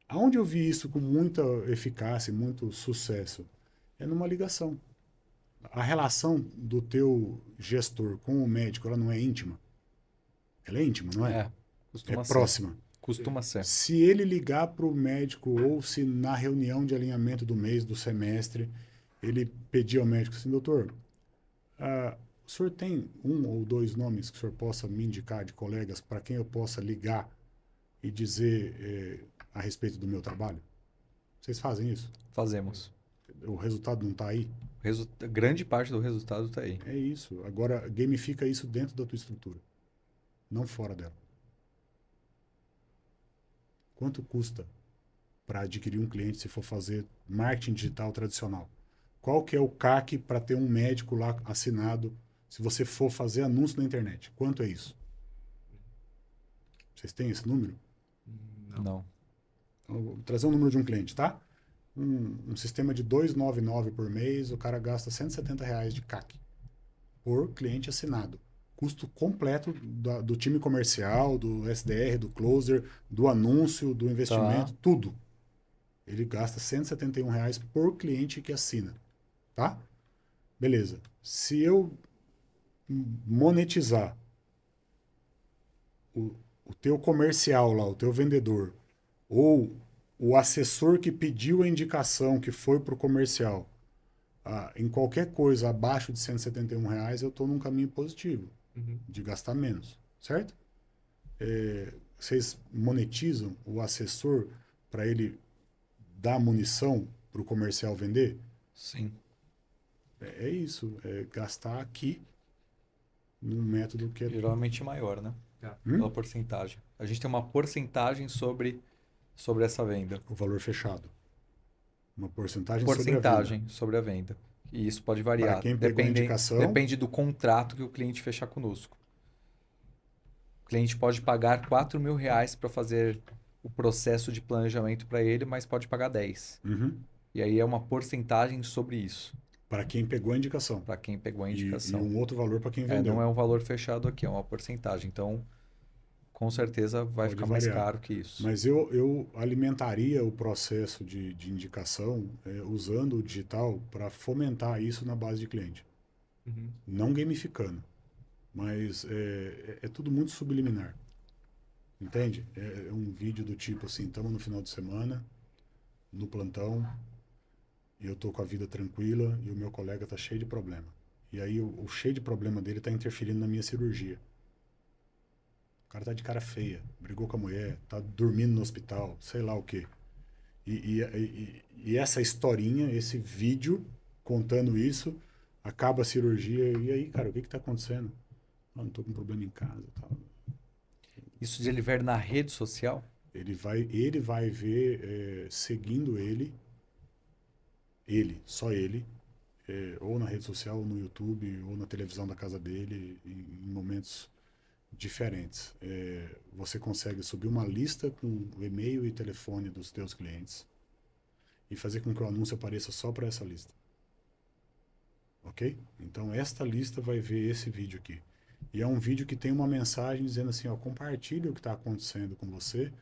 [SPEAKER 1] Aonde eu vi isso com muita eficácia e muito sucesso? É numa ligação. A relação do teu gestor com o médico, ela não é íntima? Ela é íntima, não é?
[SPEAKER 2] Costuma ser.
[SPEAKER 1] Próxima.
[SPEAKER 2] Costuma ser.
[SPEAKER 1] Se ele ligar para o médico ou se na reunião de alinhamento do mês, do semestre, ele pedir ao médico assim, doutor, o senhor tem 1 ou 2 nomes que o senhor possa me indicar de colegas para quem eu possa ligar e dizer a respeito do meu trabalho? Vocês fazem isso?
[SPEAKER 2] Fazemos.
[SPEAKER 1] O resultado não está aí?
[SPEAKER 2] Grande parte do resultado está aí.
[SPEAKER 1] É isso. Agora, gamifica isso dentro da tua estrutura, não fora dela. Quanto custa para adquirir um cliente se for fazer marketing digital tradicional? Qual que é o CAC para ter um médico lá assinado se você for fazer anúncio na internet? Quanto é isso? Vocês têm esse número?
[SPEAKER 2] Não.
[SPEAKER 1] Vou trazer um número de um cliente, tá? Um sistema de 299 por mês, o cara gasta R$170 de CAC por cliente assinado. Custo completo do time comercial, do SDR, do closer, do anúncio, do investimento, tudo. Ele gasta R$171 por cliente que assina, tá? Beleza. Se eu monetizar o teu comercial lá, o teu vendedor, ou o assessor que pediu a indicação que foi para o comercial, em qualquer coisa abaixo de R$171, eu estou num caminho positivo de gastar menos, certo? Vocês monetizam o assessor para ele dar munição para o comercial vender?
[SPEAKER 2] Sim.
[SPEAKER 1] É isso, é gastar aqui num método que é...
[SPEAKER 2] Geralmente maior, né? Pela porcentagem. A gente tem uma porcentagem sobre essa venda.
[SPEAKER 1] O valor fechado. Uma porcentagem
[SPEAKER 2] sobre a venda. E isso pode variar.
[SPEAKER 1] Para quem pegou a indicação...
[SPEAKER 2] Depende do contrato que o cliente fechar conosco. O cliente pode pagar R$4.000 para fazer o processo de planejamento para ele, mas pode pagar 10. E aí é uma porcentagem sobre isso.
[SPEAKER 1] Para quem pegou a indicação.
[SPEAKER 2] Para quem pegou a indicação.
[SPEAKER 1] E um outro valor para quem vendeu.
[SPEAKER 2] Não é um valor fechado aqui, é uma porcentagem. Então, com certeza vai ficar mais caro que isso.
[SPEAKER 1] Mas eu alimentaria o processo de indicação usando o digital para fomentar isso na base de cliente. Não gamificando. Mas é tudo muito subliminar. Entende? É um vídeo do tipo assim, estamos no final de semana, no plantão, e eu tô com a vida tranquila e o meu colega tá cheio de problema. E aí o cheio de problema dele tá interferindo na minha cirurgia. O cara tá de cara feia, brigou com a mulher, tá dormindo no hospital, sei lá o quê. E essa historinha, esse vídeo contando isso, acaba a cirurgia, e aí, cara, o que que tá acontecendo? Ah, não tô com problema em casa e tal.
[SPEAKER 2] Isso de ele ver na rede social?
[SPEAKER 1] Ele vai ver, seguindo só ele, ou na rede social, ou no YouTube, ou na televisão da casa dele, em momentos diferentes. Você consegue subir uma lista com o e-mail e telefone dos teus clientes e fazer com que o anúncio apareça só para essa lista. Ok? Então, esta lista vai ver esse vídeo aqui. E é um vídeo que tem uma mensagem dizendo assim, ó, compartilha o que está acontecendo com você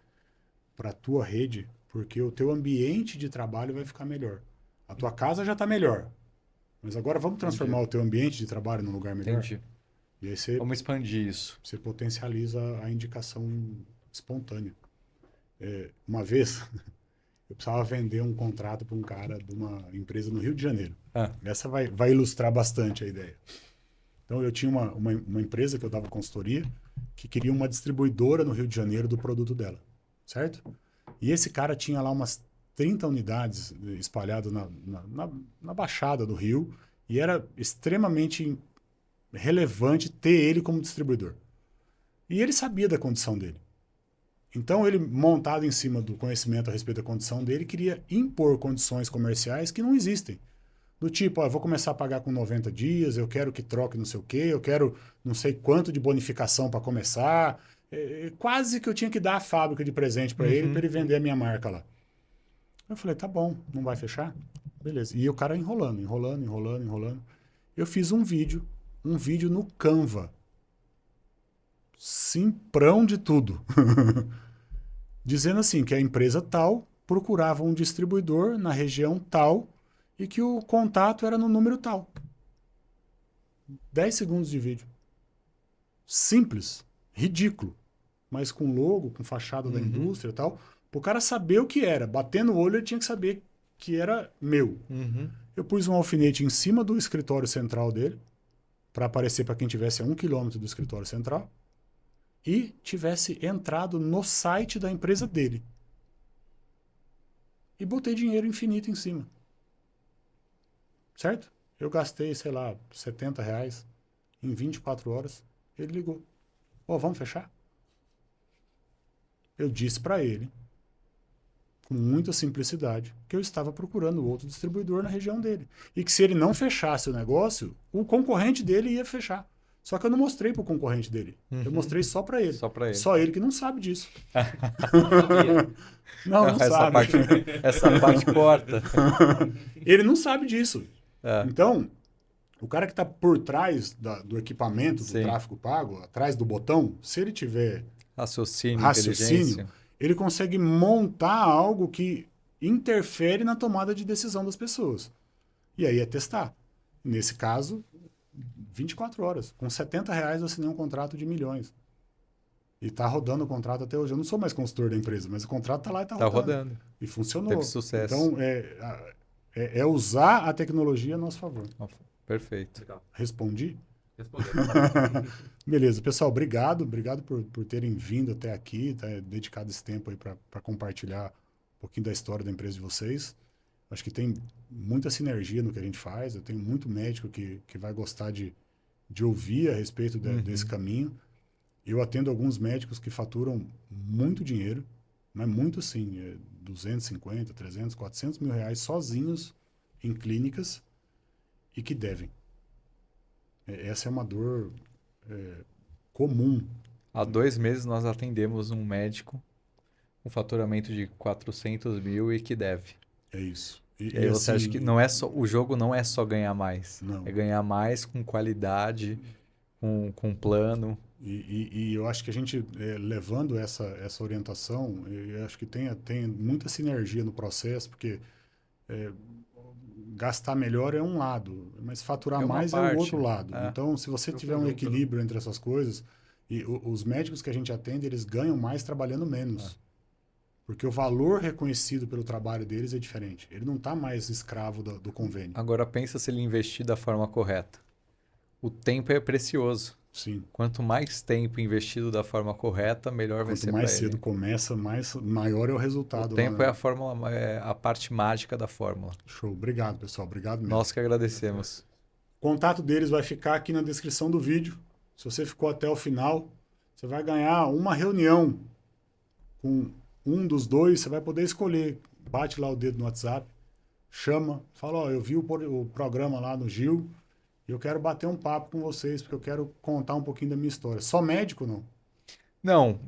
[SPEAKER 1] para a tua rede, porque o teu ambiente de trabalho vai ficar melhor. A tua casa já está melhor, mas agora vamos transformar o teu ambiente de trabalho num lugar melhor?
[SPEAKER 2] Entendi.
[SPEAKER 1] E aí você,
[SPEAKER 2] Vamos expandir isso.
[SPEAKER 1] você potencializa a indicação espontânea. Uma vez, eu precisava vender um contrato para um cara de uma empresa no Rio de Janeiro. Essa vai ilustrar bastante a ideia. Então, eu tinha uma empresa que eu dava consultoria que queria uma distribuidora no Rio de Janeiro do produto dela, certo? E esse cara tinha lá umas 30 unidades espalhadas na Baixada do Rio e era extremamente relevante ter ele como distribuidor. E ele sabia da condição dele. Então, ele, montado em cima do conhecimento a respeito da condição dele, queria impor condições comerciais que não existem. Do tipo, eu vou começar a pagar com 90 dias, eu quero que troque não sei o quê, eu quero não sei quanto de bonificação para começar. Quase que eu tinha que dar a fábrica de presente para ele vender a minha marca lá. Eu falei, tá bom, não vai fechar? Beleza. E o cara enrolando. Eu fiz um vídeo no Canva. Simprão de tudo. Dizendo assim, que a empresa tal procurava um distribuidor na região tal e que o contato era no número tal. 10 segundos de vídeo. Simples, ridículo, mas com logo, com fachada da indústria e tal, para o cara saber o que era. Batendo o olho, ele tinha que saber que era meu. Eu pus um alfinete em cima do escritório central dele, para aparecer para quem tivesse a 1 quilômetro do escritório central, e tivesse entrado no site da empresa dele. E botei dinheiro infinito em cima. Certo? Eu gastei, sei lá, R$70 em 24 horas. Ele ligou. Vamos fechar? Eu disse para ele, com muita simplicidade, que eu estava procurando outro distribuidor na região dele. E que se ele não fechasse o negócio, o concorrente dele ia fechar. Só que eu não mostrei para o concorrente dele. Eu mostrei só para ele.
[SPEAKER 2] Só para ele.
[SPEAKER 1] Só ele que não sabe disso.
[SPEAKER 3] Não
[SPEAKER 1] não sabe.
[SPEAKER 2] Essa parte corta.
[SPEAKER 1] Ele não sabe disso. Então, o cara que está por trás do equipamento, do tráfego pago, atrás do botão, se ele tiver raciocínio, ele consegue montar algo que interfere na tomada de decisão das pessoas. E aí é testar. Nesse caso, 24 horas. Com R$70 eu assinei um contrato de milhões. E está rodando o contrato até hoje. Eu não sou mais consultor da empresa, mas o contrato está lá e está rodando. E funcionou.
[SPEAKER 2] Teve sucesso.
[SPEAKER 1] Então, é usar a tecnologia a nosso favor.
[SPEAKER 2] Perfeito.
[SPEAKER 3] Legal.
[SPEAKER 1] Respondi?
[SPEAKER 3] Respondeu.
[SPEAKER 1] Beleza. Pessoal, obrigado por terem vindo até aqui, dedicado esse tempo aí para compartilhar um pouquinho da história da empresa de vocês. Acho que tem muita sinergia no que a gente faz. Eu tenho muito médico que vai gostar de ouvir a respeito desse caminho. Eu atendo alguns médicos que faturam muito dinheiro, mas muito sim, 250, 300, 400 mil reais sozinhos em clínicas e que devem. Essa é uma dor comum.
[SPEAKER 2] Há 2 meses nós atendemos um médico com faturamento de 400 mil e que deve.
[SPEAKER 1] É isso.
[SPEAKER 2] E aí você acha que não é só, o jogo não é só ganhar mais.
[SPEAKER 1] Não.
[SPEAKER 2] É ganhar mais com qualidade, com plano.
[SPEAKER 1] E eu acho que a gente, levando essa orientação, eu acho que tem muita sinergia no processo, porque gastar melhor é um lado, mas faturar mais é o outro lado. Então, se você tiver um equilíbrio entre essas coisas, E os médicos que a gente atende, eles ganham mais trabalhando menos. Porque o valor reconhecido pelo trabalho deles é diferente. Ele não está mais escravo do convênio.
[SPEAKER 2] Agora pensa se ele investir da forma correta. O tempo é precioso.
[SPEAKER 1] Sim.
[SPEAKER 2] Quanto mais tempo investido da forma correta, melhor vai ser para ele.
[SPEAKER 1] Quanto mais cedo começa, maior é o resultado.
[SPEAKER 2] O tempo é a fórmula, é a parte mágica da fórmula.
[SPEAKER 1] Show. Obrigado, pessoal. Obrigado mesmo.
[SPEAKER 2] Nós que agradecemos.
[SPEAKER 1] O contato deles vai ficar aqui na descrição do vídeo. Se você ficou até o final, você vai ganhar uma reunião com um dos dois. Você vai poder escolher. Bate lá o dedo no WhatsApp, chama, fala, ó, eu vi o programa lá no Gil e eu quero bater um papo com vocês, porque eu quero contar um pouquinho da minha história. Só médico, não?
[SPEAKER 2] Não,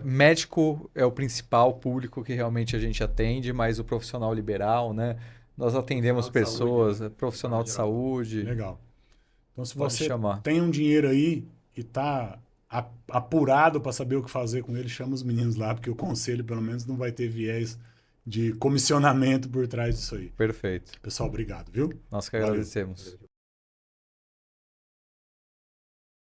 [SPEAKER 2] médico é o principal público que realmente a gente atende, mas o profissional liberal, né? Nós atendemos pessoas, profissional de saúde.
[SPEAKER 1] Legal. Então, se
[SPEAKER 2] Pode
[SPEAKER 1] você
[SPEAKER 2] chamar.
[SPEAKER 1] tem um dinheiro aí e está apurado para saber o que fazer com ele, chama os meninos lá, porque o conselho, pelo menos, não vai ter viés de comissionamento por trás disso aí.
[SPEAKER 2] Perfeito.
[SPEAKER 1] Pessoal, obrigado, viu?
[SPEAKER 2] Nós que
[SPEAKER 1] Valeu.
[SPEAKER 2] agradecemos.